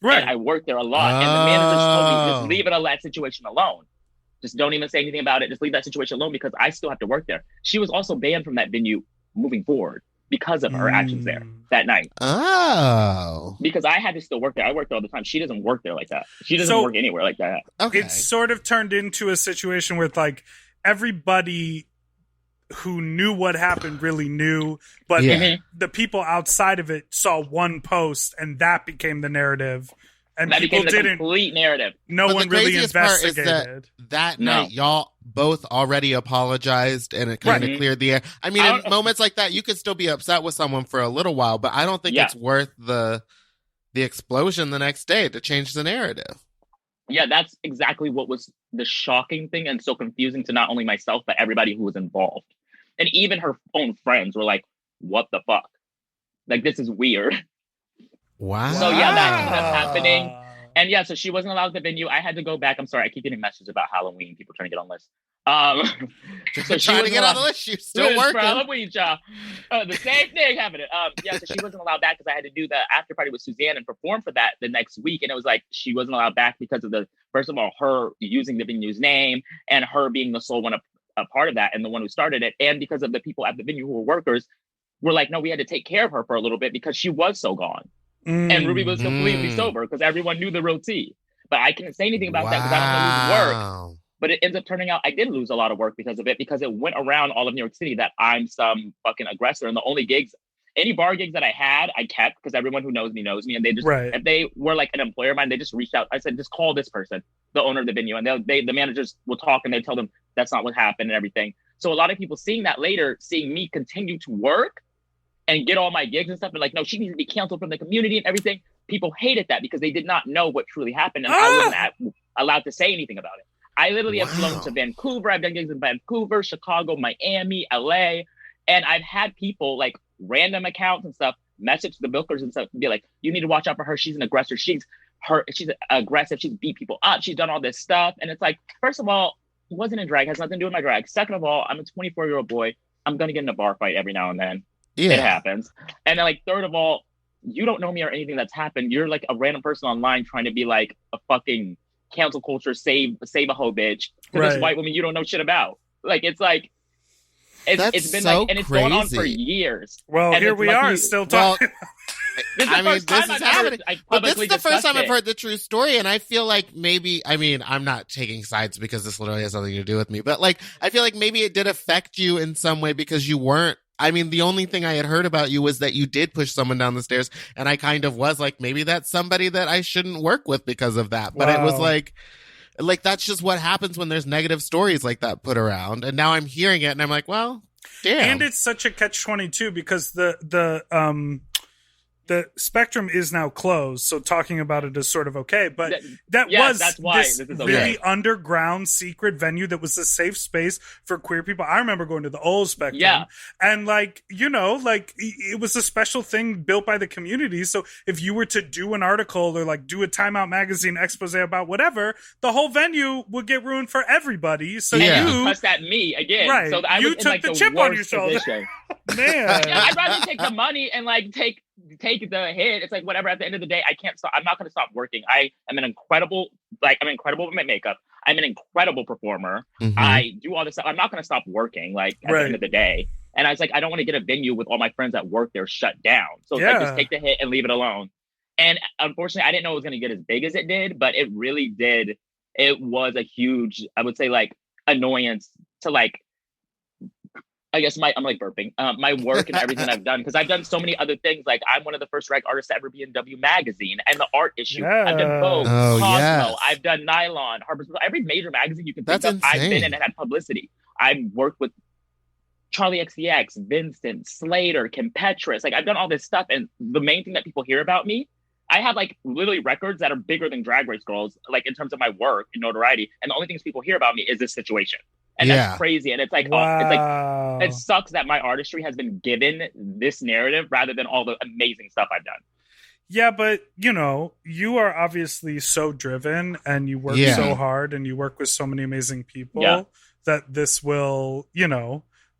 Right. And I worked there a lot. And the managers told me, just leave that situation alone. Just don't even say anything about it. Just leave that situation alone because I still have to work there. She was also banned from that venue moving forward because of her actions there that night. Oh. Because I had to still work there. I worked there all the time. She doesn't work there like that. She doesn't work anywhere like that. Okay. It sort of turned into a situation where like everybody who knew what happened really knew, but the people outside of it saw one post and that became the narrative. And that people became the complete narrative. No one really investigated. Part is that night, y'all both already apologized and it kind of cleared the air. I mean, in moments like that, you could still be upset with someone for a little while, but I don't think it's worth the explosion the next day to change the narrative. Yeah, that's exactly what was the shocking thing and so confusing to not only myself, but everybody who was involved. And even her own friends were like, what the fuck? Like, this is weird. Wow. So yeah, that ended up happening. And yeah, so she wasn't allowed at the venue. I had to go back. I'm sorry, I keep getting messages about Halloween, people trying to get on lists. So she trying to get on the list. She's still working. For Halloween, y'all. The same thing happening. Yeah, so she wasn't allowed back because I had to do the after party with Suzanne and perform for that the next week. And it was like she wasn't allowed back because of first of all, her using the venue's name and her being the sole one a part of that and the one who started it. And because of the people at the venue who were workers were like, no, we had to take care of her for a little bit because she was so gone. And Ruby was completely sober because everyone knew the real tea. But I couldn't say anything about that because I don't know who's work. But it ends up turning out I did lose a lot of work because of it, because it went around all of New York City that I'm some fucking aggressor. And the only gigs, any bar gigs that I had, I kept because everyone who knows me. And they just, if they were like an employer of mine, they just reached out. I said, just call this person, the owner of the venue. And the managers will talk and they tell them that's not what happened and everything. So a lot of people seeing that later, seeing me continue to work and get all my gigs and stuff, and like, no, she needs to be canceled from the community and everything. People hated that because they did not know what truly happened, and I wasn't allowed to say anything about it. I literally have flown to Vancouver. I've done gigs in Vancouver, Chicago, Miami, LA, and I've had people like random accounts and stuff message the bookers and stuff and be like, "You need to watch out for her. She's an aggressor. She's aggressive. She's beat people up. She's done all this stuff." And it's like, first of all, it wasn't in drag. It has nothing to do with my drag. Second of all, I'm a 24-year-old boy. I'm gonna get in a bar fight every now and then. Yeah. It happens. And then, like, third of all, you don't know me or anything that's happened. You're like a random person online trying to be like a fucking cancel culture save a hoe bitch to this white woman you don't know shit about. Like, it's like it's been so like, and it's going on for years. Well, and here we are still talking. I mean, this is happening. But this is the first time I've heard the true story, and I feel like maybe, I mean, I'm not taking sides because this literally has nothing to do with me, but like, I feel like maybe it did affect you in some way because you weren't I mean, the only thing I had heard about you was that you did push someone down the stairs, and I kind of was like, maybe that's somebody that I shouldn't work with because of that. But it was Wow. like that's just what happens when there's negative stories like that put around. And now I'm hearing it, and I'm like, well, damn. And it's such a catch-22 because the spectrum is now closed, so talking about it is sort of okay. But that's why this is okay. really underground secret venue that was a safe space for queer people. I remember going to the old spectrum, and it was a special thing built by the community. So if you were to do an article or like do a Time Out magazine expose about whatever, the whole venue would get ruined for everybody. So you cussed at me again, right? So I you was took in, like, the the chip on your worst shoulder, position. man. Yeah, I'd rather take the money and like take the hit. It's like whatever. At the end of the day, I can't stop. I'm not going to stop working. I'm incredible with my makeup. I'm an incredible performer. Mhm. I do all this stuff. I'm not going to stop working. Like at the end of the day, and I was like, I don't want to get a venue with all my friends at work. They're shut down. So it's like, just take the hit and leave it alone. And unfortunately, I didn't know it was going to get as big as it did, but it really did. It was a huge, I would say, like annoyance to like. I guess I'm like burping. My work and everything I've done, because I've done so many other things. Like I'm one of the first drag artists to ever be in W Magazine and the art issue. I've done Vogue, Cosmo. I've done Nylon, Harper's. Every major magazine you can think of, I've been in and had publicity. I've worked with Charlie XCX, Vincent, Slater, Kim Petras. Like I've done all this stuff, and the main thing that people hear about me, I have like literally records that are bigger than Drag Race Girls, like in terms of my work and notoriety. And the only things people hear about me is this situation. And that's crazy. And it's like, it sucks that my artistry has been given this narrative rather than all the amazing stuff I've done. Yeah, but you are obviously so driven and you work so hard and you work with so many amazing people that this will,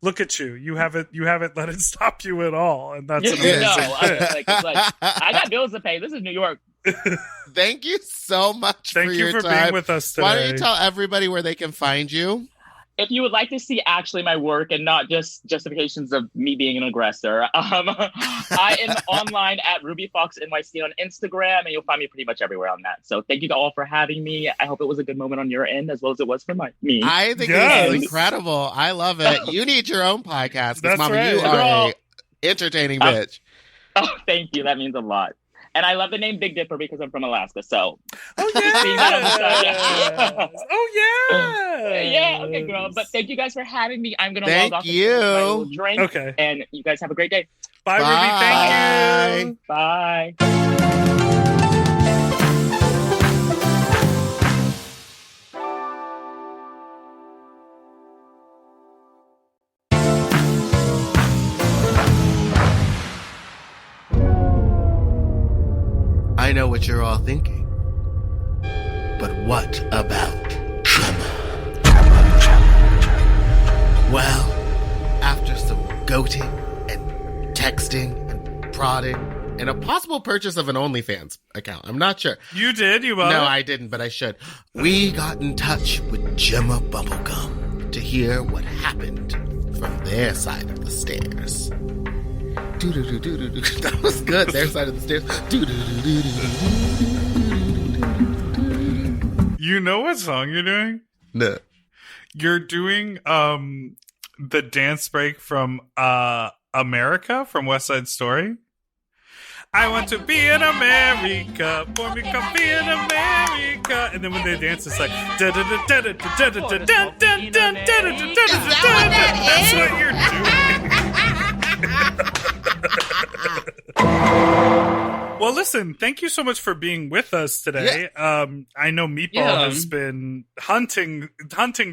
look at you. You haven't let it stop you at all. And that's an amazing thing. It's like, I got bills to pay. This is New York. Thank you so much Thank you for time. being with us today. Why don't you tell everybody where they can find you? If you would like to see actually my work and not just justifications of me being an aggressor, I am online at Ruby Fox NYC on Instagram, and you'll find me pretty much everywhere on that. So thank you all for having me. I hope it was a good moment on your end as well as it was for me. I think it was incredible. I love it. You need your own podcast because, Mama, you are a entertaining bitch. Oh, thank you. That means a lot. And I love the name Big Dipper because I'm from Alaska. So, oh yeah, okay, girl. But thank you guys for having me. I'm gonna log off and finish my little drink. Okay, and you guys have a great day. Bye. Ruby. Thank you. Bye. I know what you're all thinking, but what about Gemma? Well, after some goating and texting and prodding and a possible purchase of an OnlyFans account, I'm not sure. You did? You bought No, it? I didn't, but I should. We got in touch with Gemma Bubblegum to hear what happened from their side of the stairs. That was good. Their side of the stairs. You know what song you're doing? No. You're doing the dance break from America from West Side Story. I want to be in America, for me come be in America. And then when they dance, it's like that's what you're doing. Well, listen, thank you so much for being with us today. I know Meatball has been hunting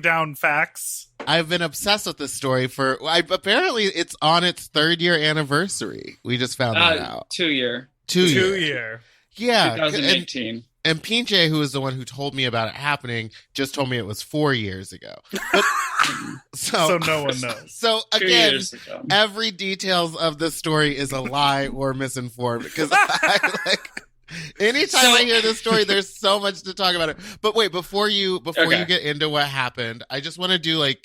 down facts. I've been obsessed with this story apparently it's on its 3rd year anniversary. We just found that out. 2 year. 2 year. Yeah. 2018. And Pinche, who is the one who told me about it happening, just told me it was 4 years ago. But, so no one knows. So again, every details of this story is a lie or misinformed because anytime I hear this story, there's so much to talk about it. But wait, before you get into what happened, I just want to do why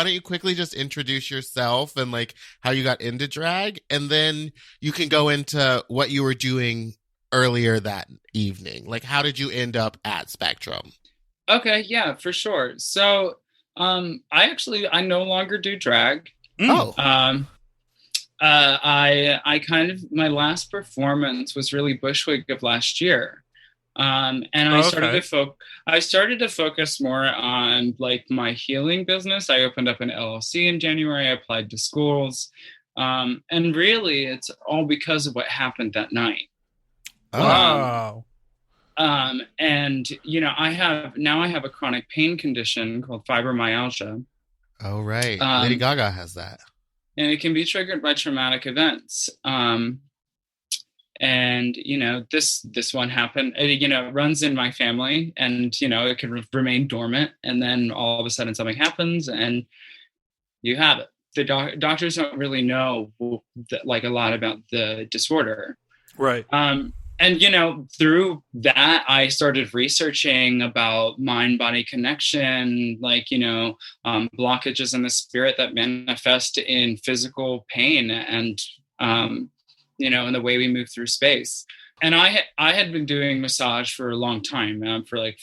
don't you quickly just introduce yourself and how you got into drag, and then you can go into what you were doing earlier that evening. How did you end up at Spectrum? Okay, yeah, for sure. So I no longer do drag. Oh. I kind of, my last performance was really Bushwick of last year. And I started to focus more on like my healing business. I opened up an LLC in January. I applied to schools. And really it's all because of what happened that night. Wow. And you know, I have a chronic pain condition called fibromyalgia. Oh, right. Lady Gaga has that. And it can be triggered by traumatic events. And, you know, this one happened, you know, it runs in my family, and, you know, it can remain dormant. And then all of a sudden something happens and you have it. The doctors don't really know like a lot about the disorder. Right. And, you know, through that, I started researching about mind-body connection, like, you know, blockages in the spirit that manifest in physical pain and, you know, in the way we move through space. And I had been doing massage for a long time, for like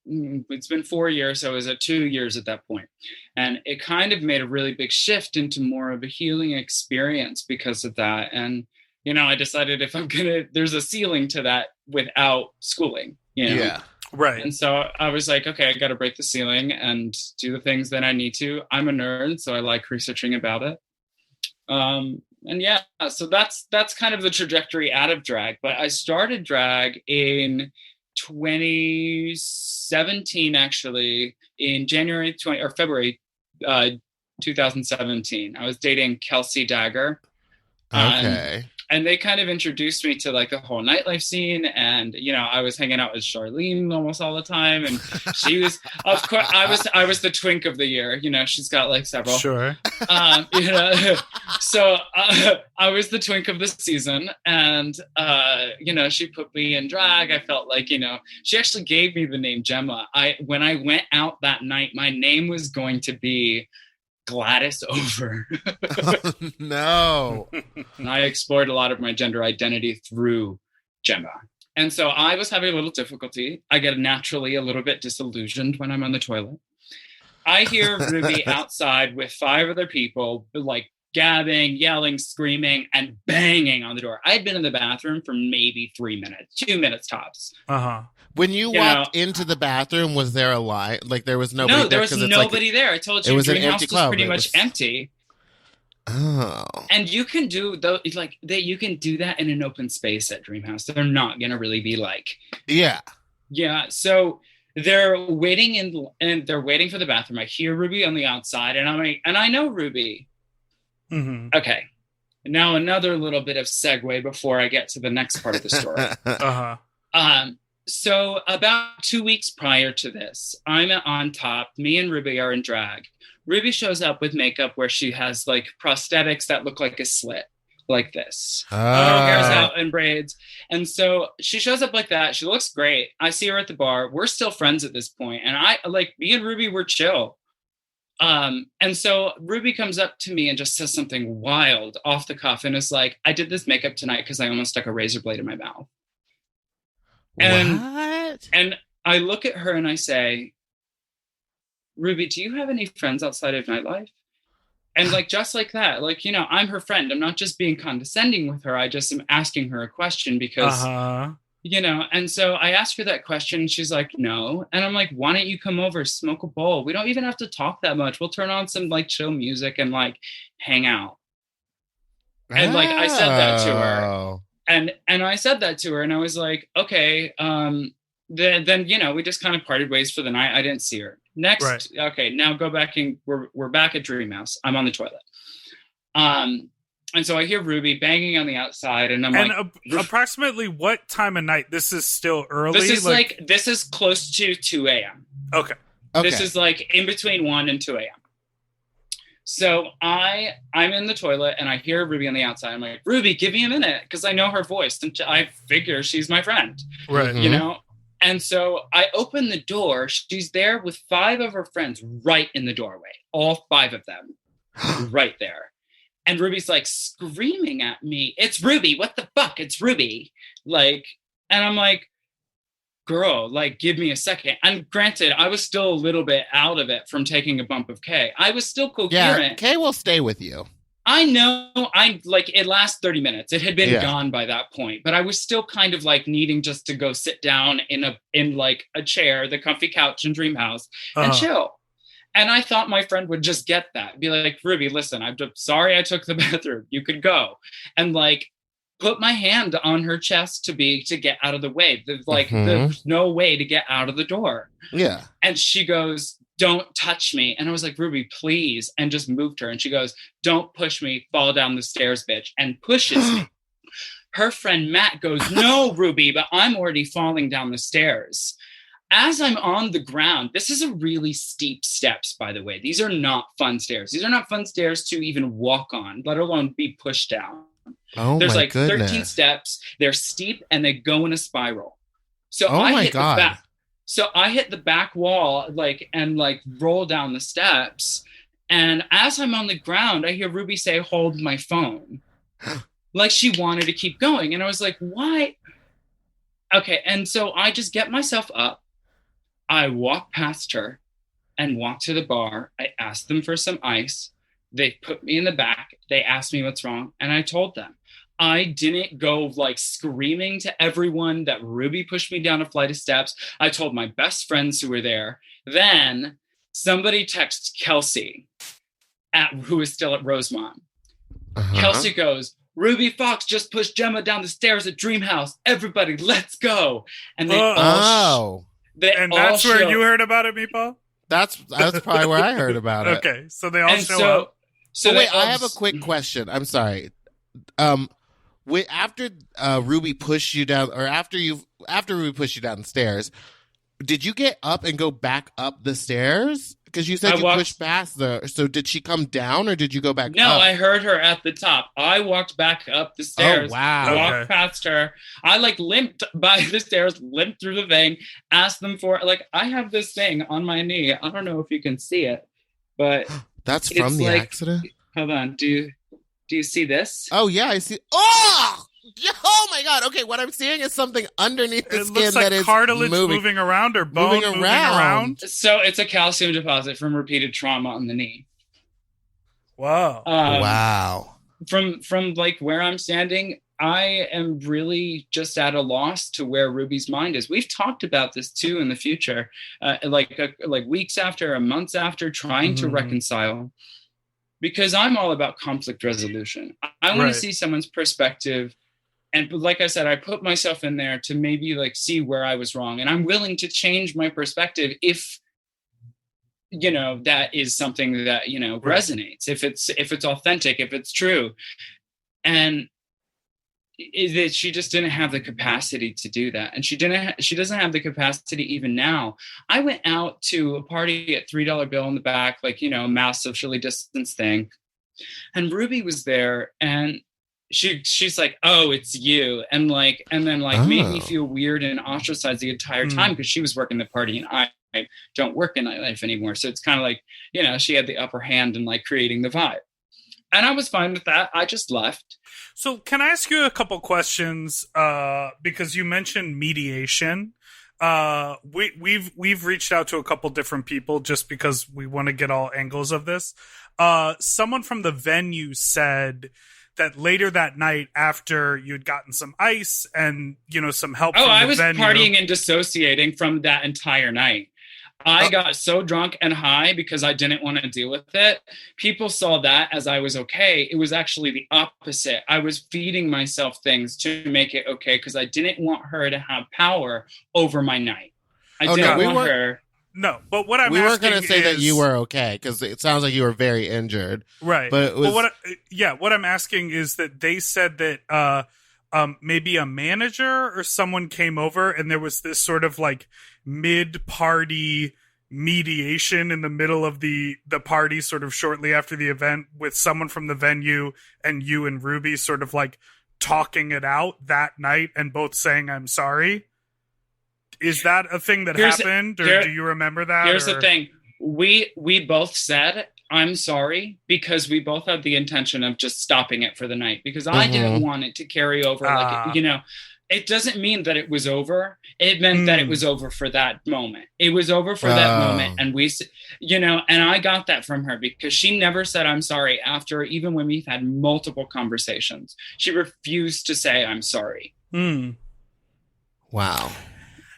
it's been 4 years. So I was at 2 years at that point. And it kind of made a really big shift into more of a healing experience because of that. And, you know, I decided if I'm there's a ceiling to that without schooling, you know? Yeah. Right. And so I was like, okay, I got to break the ceiling and do the things that I need to. I'm a nerd, so I like researching about it. And yeah, so that's kind of the trajectory out of drag. But I started drag in 2017, actually, in February 2017. I was dating Kelsey Dagger. Okay. And they kind of introduced me to like the whole nightlife scene. And, you know, I was hanging out with Charlene almost all the time. And she was, of course, I was the twink of the year. You know, she's got like several. Sure. You know, so I was the twink of the season. And, you know, she put me in drag. I felt like, you know, she actually gave me the name Gemma. When I went out that night, my name was going to be Gladys Over. Oh, no. And I explored a lot of my gender identity through Gemma. And so I was having a little difficulty. I get naturally a little bit disillusioned when I'm on the toilet. I hear Ruby outside with 5 other people, like gabbing, yelling, screaming, and banging on the door. I had been in the bathroom for maybe 3 minutes, 2 minutes tops. Uh-huh. When you walked into the bathroom, was there a line? Like there was nobody there? No, there was nobody there. I told you, it was an Dreamhouse empty was club. pretty much empty. Oh. And you can do you can do that in an open space at Dreamhouse. They're not gonna really be like, yeah. So they're waiting they're waiting for the bathroom. I hear Ruby on the outside, and I'm like, and I know Ruby. Mm-hmm. Okay. Now another little bit of segue before I get to the next part of the story. Uh-huh. So about 2 weeks prior to this, I'm on top. Me and Ruby are in drag. Ruby shows up with makeup where she has like prosthetics that look like a slit, like this. Hair's out and braids. And so she shows up like that. She looks great. I see her at the bar. We're still friends at this point. And me and Ruby were chill. And so Ruby comes up to me and just says something wild off the cuff and is like, I did this makeup tonight because I almost stuck a razor blade in my mouth. What? And I look at her and I say, Ruby, do you have any friends outside of nightlife? And like, just like that, like, you know, I'm her friend. I'm not just being condescending with her. I just am asking her a question because, you know, and so I asked her that question. She's like, no. And I'm like, why don't you come over, smoke a bowl? We don't even have to talk that much. We'll turn on some like chill music and like hang out. And like, I said that to her. And I said that to her and I was like, okay, then, you know, we just kind of parted ways for the night. I didn't see her. Next, right. Okay, now go back and we're back at Dreamhouse. I'm on the toilet. And so I hear Ruby banging on the outside and I'm like... approximately what time of night? This is still early? This is close to 2 a.m. Okay. This is like in between 1 and 2 a.m. So I'm in the toilet and I hear Ruby on the outside. I'm like, Ruby, give me a minute, because I know her voice and I figure she's my friend. Right. You know? And so I open the door. She's there with 5 of her friends right in the doorway. All 5 of them right there. And Ruby's like screaming at me, it's Ruby, what the fuck? It's Ruby. Like, and I'm like, girl, like, give me a second. And granted, I was still a little bit out of it from taking a bump of K. I was still coherent. Yeah, K will stay with you. I know it lasts 30 minutes. It had been gone by that point, but I was still kind of like needing just to go sit down in a chair, the comfy couch in Dream House, and chill. And I thought my friend would just get that. Be like, Ruby, listen, I'm just sorry I took the bathroom. You could go. And like put my hand on her chest to get out of the way. There's no way to get out of the door. Yeah. And she goes, don't touch me. And I was like, Ruby, please. And just moved her. And she goes, don't push me. Fall down the stairs, bitch. And pushes me. Her friend Matt goes, no, Ruby, but I'm already falling down the stairs. As I'm on the ground, this is a really steep steps, by the way. These are not fun stairs. These are not fun stairs to even walk on, let alone be pushed down. Oh, there's my like goodness. 13 steps. They're steep and they go in a spiral. So So I hit the back wall, and roll down the steps. And as I'm on the ground, I hear Ruby say, hold my phone. Like she wanted to keep going. And I was like, why? Okay. And so I just get myself up. I walk past her and walk to the bar. I asked them for some ice. They put me in the back. They asked me what's wrong. And I told them. I didn't go screaming to everyone that Ruby pushed me down a flight of steps. I told my best friends who were there. Then somebody texts Kelsey, who is still at Rosemont. Kelsey goes, Ruby Fox just pushed Gemma down the stairs at Dream House. Everybody, let's go. And they that's where you heard about it, Meatball? That's probably where I heard about it. Okay, so they all show up. So wait, I have a quick question. I'm sorry. After Ruby pushed you down, or after Ruby pushed you down the stairs, did you get up and go back up the stairs? Because you said pushed past so did she come down or did you go back up? No, I heard her at the top. I walked back up the stairs. Oh, wow. Walked past her. I limped by the stairs, limped through the thing, asked them for I have this thing on my knee. I don't know if you can see it, but that's from the accident? Hold on. Do you see this? Oh yeah, I see. Oh my God. Okay, what I'm seeing is something underneath the skin looks like that is cartilage moving around or bone moving around. So it's a calcium deposit from repeated trauma on the knee. Wow. Wow. From where I'm standing, I am really just at a loss to where Ruby's mind is. We've talked about this too in the future, weeks after, or months after, trying to reconcile. Because I'm all about conflict resolution. I want to see someone's perspective. And like I said, I put myself in there to maybe see where I was wrong. And I'm willing to change my perspective if, that is something that, resonates, if it's authentic, if it's true. And she just didn't have the capacity to do that. And she doesn't have the capacity even now. I went out to a party at $3 Bill in the back, mass socially distanced thing. And Ruby was there and she's like, oh, it's you. And then made me feel weird and ostracized the entire time because she was working the party and I don't work in nightlife anymore. So it's kind of she had the upper hand in creating the vibe. And I was fine with that. I just left. So can I ask you a couple questions? Because you mentioned mediation. We've reached out to a couple different people just because we want to get all angles of this. Someone from the venue said that later that night, after you'd gotten some ice and some help from the venue. Oh, I was partying and dissociating from that entire night. I got so drunk and high because I didn't want to deal with it. People saw that as I was okay. It was actually the opposite. I was feeding myself things to make it okay because I didn't want her to have power over my night. I didn't want her. No, but what I'm we asking weren't going to say that you were okay because it sounds like you were very injured. Right. But it was... what I'm asking is that they said that maybe a manager or someone came over and there was this sort of mid-party mediation in the middle of the party sort of shortly after the event with someone from the venue and you and Ruby sort of talking it out that night and both saying I'm sorry. Is that a thing that happened or do you remember that? Here's the thing. We both said I'm sorry because we both had the intention of just stopping it for the night because I didn't want it to carry over it doesn't mean that it was over. It meant that it was over for that moment. It was over for that moment. And we, and I got that from her because she never said, I'm sorry after, even when we've had multiple conversations, she refused to say, I'm sorry. Wow.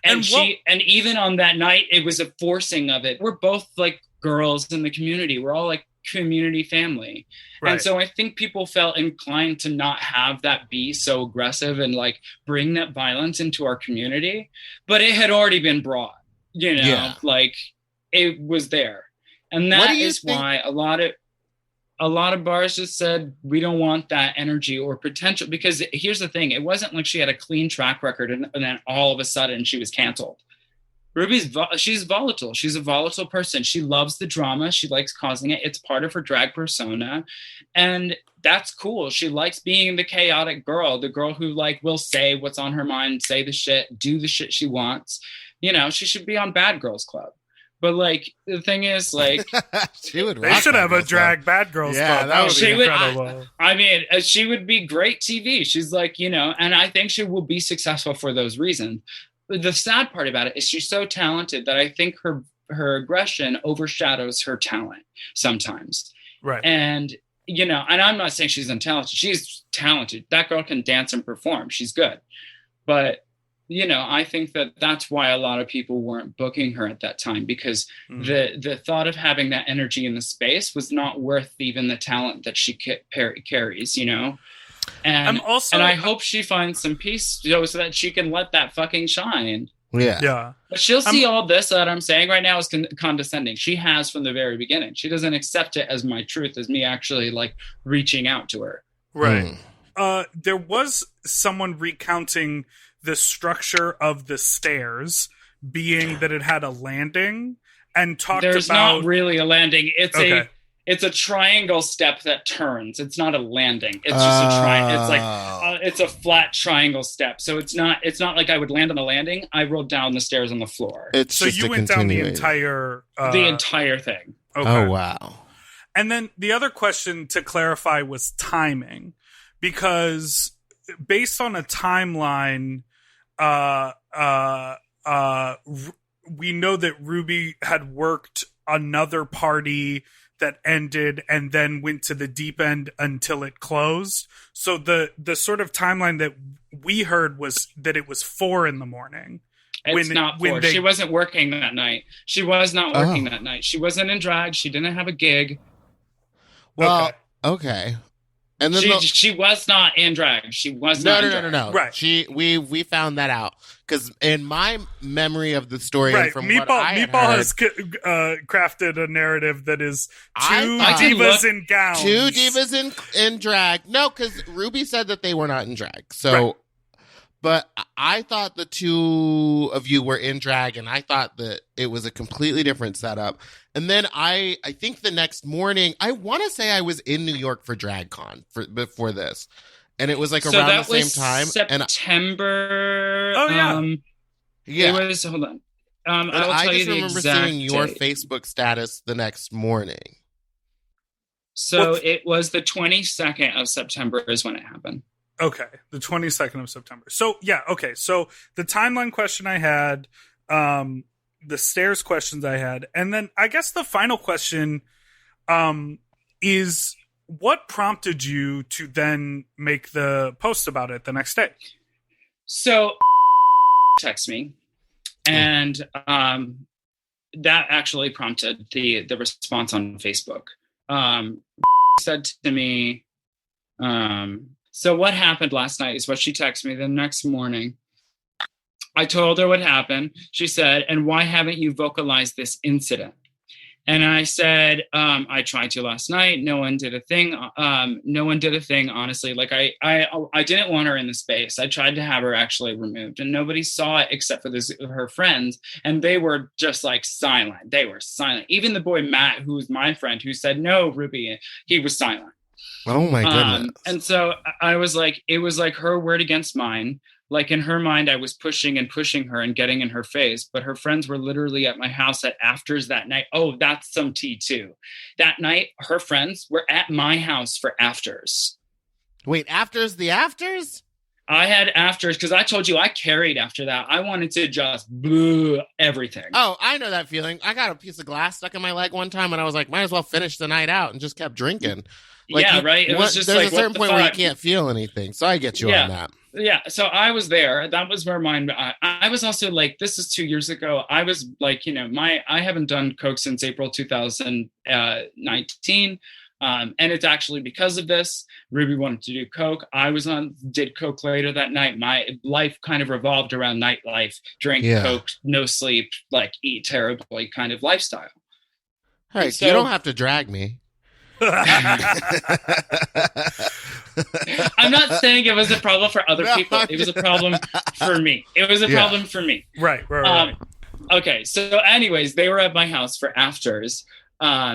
And and even on that night, it was a forcing of it. We're both like girls in the community. We're all like community family. Right. And so I think people felt inclined to not have that be so aggressive and like bring that violence into our community. But it had already been brought, like it was there. And that is why a lot of bars just said, we don't want that energy or potential, because here's the thing. It wasn't like she had a clean track record and then all of a sudden she was canceled. She's volatile. She's a volatile person. She loves the drama. She likes causing it. It's part of her drag persona. And that's cool. She likes being the chaotic girl, the girl who like will say what's on her mind, say the shit, do the shit she wants. She should be on Bad Girls Club. But like the thing is, like they should have a drag Bad Girls Club. That would be incredible. I mean, she would be great TV. She's like, and I think she will be successful for those reasons. The sad part about it is she's so talented that I think her aggression overshadows her talent sometimes. Right. And, and I'm not saying she's untalented. She's talented. That girl can dance and perform. She's good. But, I think that's why a lot of people weren't booking her at that time, because the thought of having that energy in the space was not worth even the talent that she carries, And I hope she finds some peace, so that she can let that fucking shine. Yeah. But she'll see all this that I'm saying right now is condescending. She has from the very beginning. She doesn't accept it as my truth, as me actually like reaching out to her. Right. There was someone recounting the structure of the stairs being that it had a landing and talked about... There's not really a landing. It's a triangle step that turns. It's not a landing. It's just a triangle. It's like it's a flat triangle step. So it's not like I would land on a landing. I rolled down the stairs on the floor. So you went down the entire thing. Okay. Oh wow. And then the other question to clarify was timing, because based on a timeline, we know that Ruby had worked another party that ended and then went to the deep end until it closed. So the sort of timeline that we heard was that it was 4 a.m. It's not 4. She wasn't working that night. She was not working that night. She wasn't in drag. She didn't have a gig. Well, okay. And then she was not in drag. She was not. No. Right. We found that out because in my memory of the story, right. and from Meatball, what I had Meatball heard, has crafted a narrative that is two divas in gowns. 2 divas in drag. No, because Ruby said that they were not in drag. So, right. But I thought the 2 of you were in drag, and I thought that it was a completely different setup. And then I think the next morning, I want to say I was in New York for DragCon before this. And it was like around the same time. September. Yeah. It was, hold on. I just remember seeing your Facebook status the next morning. So it was the 22nd of September is when it happened. Okay, the 22nd of September. So, yeah, okay. So the timeline question I had, the stairs questions I had, and then I guess the final question is what prompted you to then make the post about it the next day? So text me, and that actually prompted the response on Facebook. Said to me, so what happened last night is what she texted me the next morning. I told her what happened. She said, and why haven't you vocalized this incident? And I said, I tried to last night. No one did a thing. Honestly. Like I didn't want her in the space. I tried to have her actually removed, and nobody saw it except for her friends. And they were just like silent. They were silent. Even the boy, Matt, who was my friend, who said, no, Ruby, he was silent. Oh my goodness. And so I was like, it was like her word against mine. Like in her mind, I was pushing her and getting in her face, but her friends were literally at my house at afters that night. Oh, that's some tea too. That night, her friends were at my house for afters. Wait, afters the afters? I had afters because I told you I carried after that. I wanted to just blew everything. Oh, I know that feeling. I got a piece of glass stuck in my leg one time, and I was like, might as well finish the night out, and just kept drinking. Like, yeah, right. It was just there's like a certain what the point where you fuck? can't feel anything. So I get you Yeah. on that. Yeah, so I was there. That was where mine. I was also like, this is 2 years ago. I was like, I haven't done coke since April 2019, and it's actually because of this. Ruby wanted to do coke. Did coke later that night. My life kind of revolved around nightlife, drink, coke, no sleep, like eat terribly kind of lifestyle. Hey, So- you don't have to drag me. I'm not saying it was a problem for other No, people. It was a problem for me. It was a problem for me. Right. Okay, so anyways, they were at my house for afters.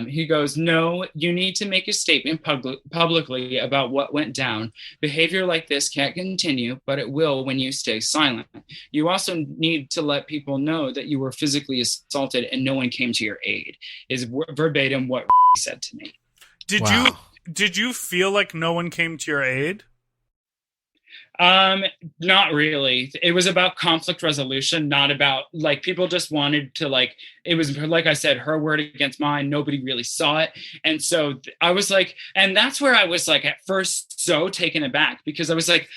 He goes, no, you need to make a statement publicly about what went down. Behavior like this can't continue, but it will when you stay silent. You also need to let people know that you were physically assaulted and no one came to your aid, is verbatim what he said to me. Did you feel like no one came to your aid? Not really. It was about conflict resolution, not about like people just wanted to like, it was like I said, her word against mine. Nobody really saw it. And so I was like, and that's where I was like at first so taken aback because I was like,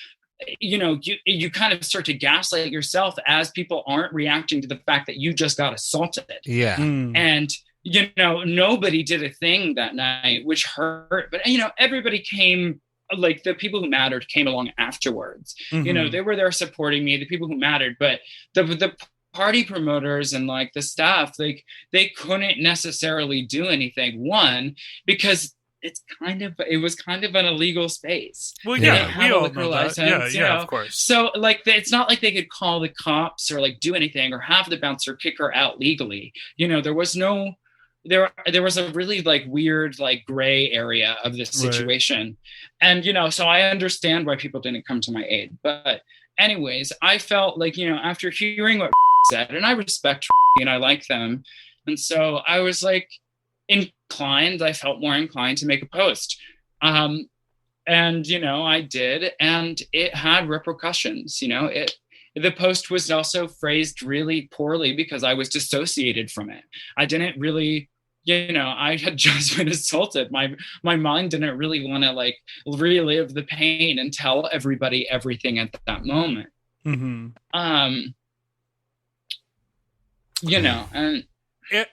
you kind of start to gaslight yourself as people aren't reacting to the fact that you just got assaulted. Yeah. And nobody did a thing that night, which hurt. But, everybody came, like the people who mattered came along afterwards. Mm-hmm. They were there supporting me, the people who mattered. But the party promoters and like the staff, like they couldn't necessarily do anything. One, because it was kind of an illegal space. Well, yeah, we all know that. License, of course. So like, it's not like they could call the cops or like do anything or have the bouncer kick her out legally. There was no, there was a really like weird, like gray area of this situation. Right. And, so I understand why people didn't come to my aid. But anyways, I felt like, after hearing what said, and I respect and I like them. And so I was like, I felt more inclined to make a post. And, I did, and it had repercussions, the post was also phrased really poorly because I was dissociated from it. I didn't really, I had just been assaulted. My mind didn't really want to like relive the pain and tell everybody everything at that moment. Mm-hmm. And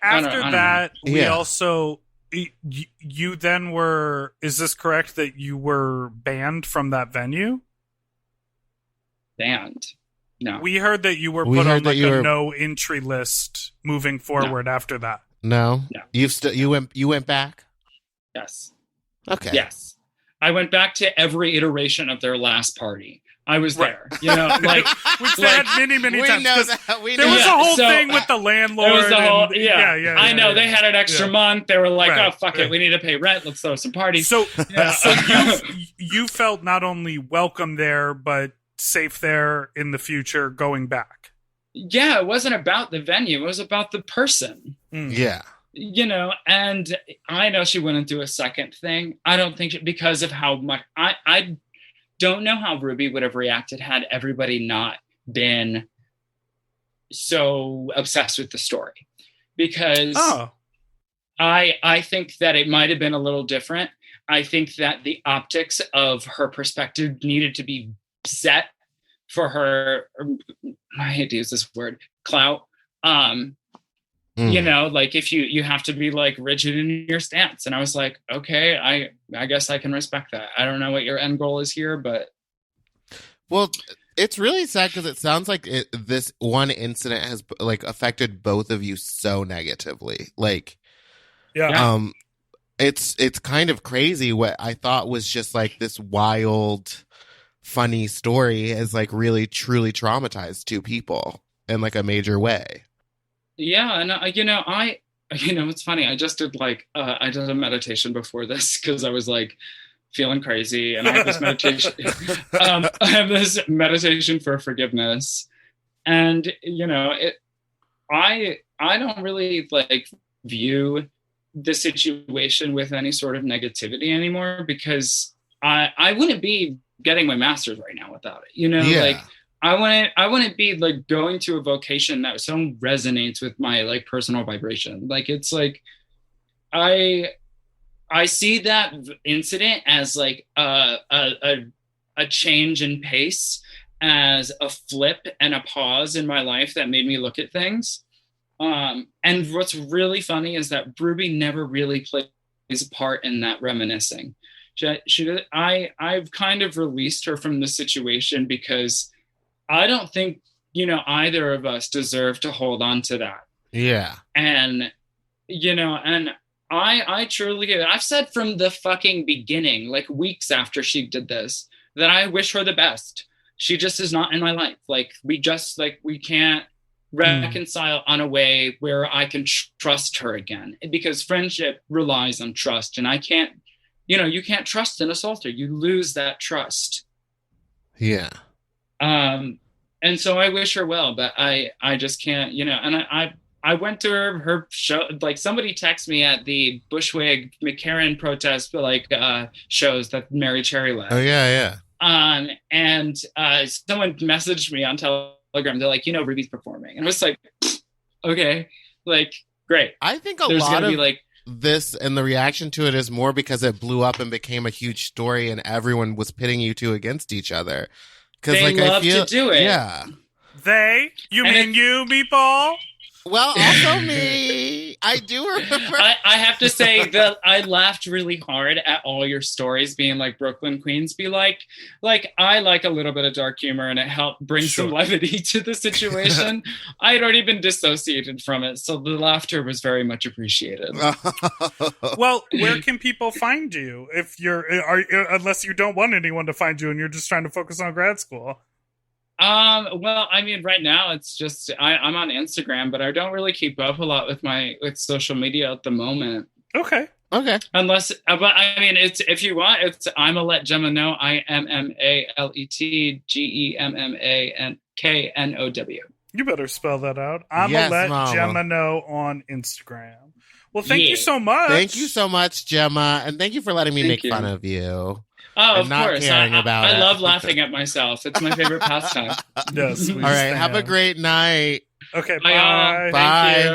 after that, we also, you then were, is this correct that you were banned from that venue? Banned? No. We heard that you were put on like a no entry list moving forward after that. No. You went back? Yes. Okay. Yes. I went back to every iteration of their last party. I was there, like which they had many times. Know that. There was a whole thing with the landlord. There was the whole, I know they had an extra month. They were like, "Oh fuck it, we need to pay rent. Let's throw some parties." So you felt not only welcome there, but safe there in the future going back. Yeah, it wasn't about the venue. It was about the person. Yeah. And I know she wouldn't do a second thing. I don't think because of how much I don't know how Ruby would have reacted had everybody not been so obsessed with the story. Because I think that it might have been a little different. I think that the optics of her perspective needed to be set for her, I hate to use this word, clout. Like if you have to be like rigid in your stance. And I was like, okay, I guess I can respect that. I don't know what your end goal is here, but. Well, it's really sad because it sounds like this one incident has like affected both of you so negatively. Like, it's kind of crazy. What I thought was just like this wild, funny story has like really truly traumatized two people in like a major way. Yeah, and it's funny. I just did I did a meditation before this because I was like feeling crazy, and I have this meditation. I have this meditation for forgiveness, and I don't really like view the situation with any sort of negativity anymore because I wouldn't be getting my master's right now without it. You know, Yeah. like I wouldn't be like going to a vocation that so resonates with my like personal vibration. Like it's like I see that incident as like a change in pace, as a flip and a pause in my life that made me look at things. And what's really funny is that Ruby never really plays a part in that reminiscing. I've kind of released her from the situation because I don't think, you know, either of us deserve to hold on to that. Yeah. And, you know, and I truly, I've said from the fucking beginning, like weeks after she did this, that I wish her the best. She just is not in my life. Like we can't reconcile on a way where I can trust her again, because friendship relies on trust. And I can't, you know, you can't trust an assaulter. You lose that trust. Yeah. And so I wish her well, but I just can't, you know, and I went to her show, like somebody texted me at the Bushwick McCarran protest, like shows that Mary Cherry led. Oh yeah, yeah. And someone messaged me on Telegram. They're like, you know, Ruby's performing, and I was like, okay, like great. I think a There's lot gonna of be like this and the reaction to it is more because it blew up and became a huge story, and everyone was pitting you two against each other. Because they like love I feel, to do it. Yeah. You And mean you, Meatball? Well, also me. I do remember. I have to say that I laughed really hard at all your stories being like Brooklyn Queens. Be like I like a little bit of dark humor, and it helped bring some levity to the situation. I had already been dissociated from it, so the laughter was very much appreciated. Well, where can people find you if unless you don't want anyone to find you and you're just trying to focus on grad school? Well, I mean, right now it's just I'm on Instagram, but I don't really keep up a lot with social media at the moment. Okay. Unless, but I mean, it's if you want, it's I'ma let Gemma know. IMMALETGEMMANKNOW. You better spell that out. I'ma let Mama. Gemma know on Instagram. Well, thank you so much. Thank you so much, Gemma, and thank you for letting me make fun of you. Oh, of course. I love laughing at myself. It's my favorite pastime. Yes. All right. Have a great night. Okay. Bye. Bye.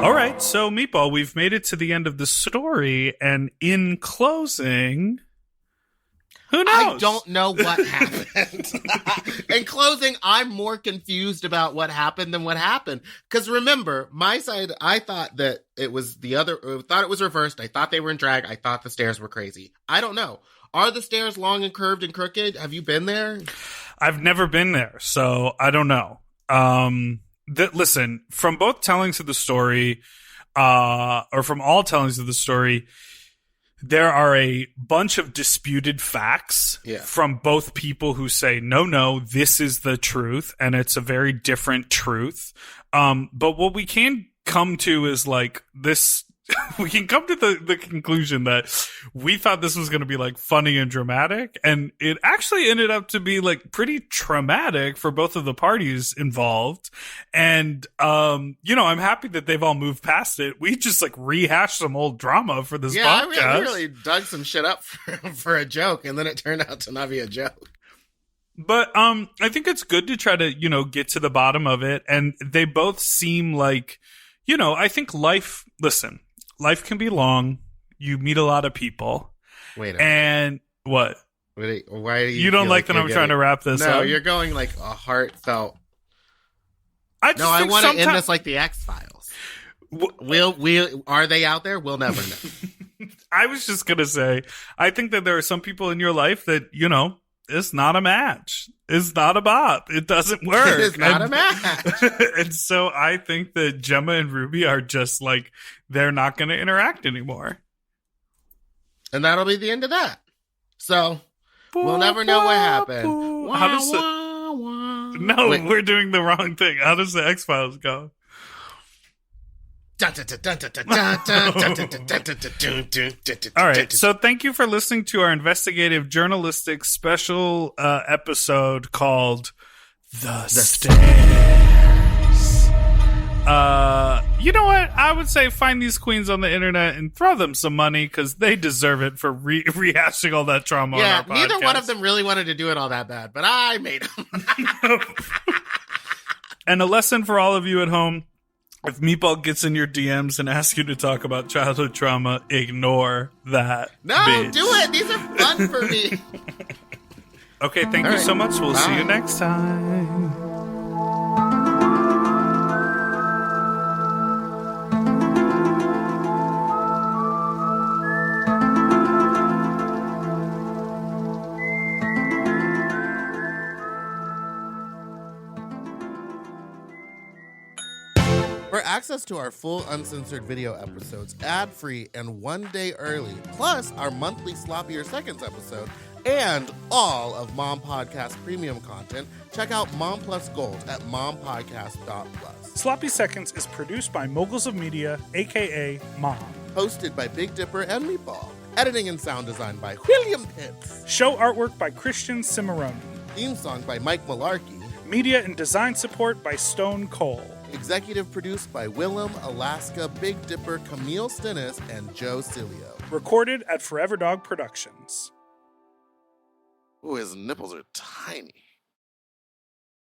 All right. So, Meatball, we've made it to the end of the story. And in closing, who knows? I don't know what happened. In closing, I'm more confused about what happened than what happened. Because remember, my side, I thought that it was thought it was reversed. I thought they were in drag. I thought the stairs were crazy. I don't know. Are the stairs long and curved and crooked? Have you been there? I've never been there, so I don't know. Listen, from both tellings of the story, or from all tellings of the story, there are a bunch of disputed facts from both people who say, no, this is the truth, and it's a very different truth. But what we can come to is like this. We can come to the conclusion that we thought this was going to be like funny and dramatic, and it actually ended up to be like pretty traumatic for both of the parties involved. And you know, I'm happy that they've all moved past it. We just like rehashed some old drama for this podcast. I really dug some shit up for a joke, and then it turned out to not be a joke. But I think it's good to try to, you know, get to the bottom of it. And they both seem like, you know, I think life can be long. You meet a lot of people. Wait. And what? Wait, why do you don't like that I'm trying to wrap this up? No, you're going like a heartfelt. I want to end this like the X-Files. Are they out there? We'll never know. I was just going to say, I think that there are some people in your life that, you know, it's not a match. It's not a bop. It doesn't work. It is not a match. And so I think that Gemma and Ruby are just like, they're not going to interact anymore. And that'll be the end of that. So we'll never know what happened. How does No, wait. We're doing the wrong thing. How does the X-Files go? All right, so thank you for listening to our investigative journalistic special episode called The Stairs. You know what? I would say find these queens on the internet and throw them some money because they deserve it for rehashing all that trauma on our podcast. Neither one of them really wanted to do it all that bad, but I made them. And a lesson for all of you at home. If Meatball gets in your DMs and asks you to talk about childhood trauma, ignore that. No, bitch. do it. These are fun for me. Okay, thank you so much. We'll see you next time. For access to our full uncensored video episodes, ad-free and 1 day early, plus our monthly Sloppier Seconds episode, and all of Mom Podcast premium content, check out Mom Plus Gold at mompodcast.plus. Sloppy Seconds is produced by Moguls of Media, a.k.a. Mom. Hosted by Big Dipper and Meatball. Editing and sound design by William Pitts. Show artwork by Christian Cimarroni. Theme song by Mike Malarkey. Media and design support by Stone Cole. Executive produced by Willem, Alaska, Big Dipper, Camille Stennis, and Joe Cilio. Recorded at Forever Dog Productions. Ooh, his nipples are tiny.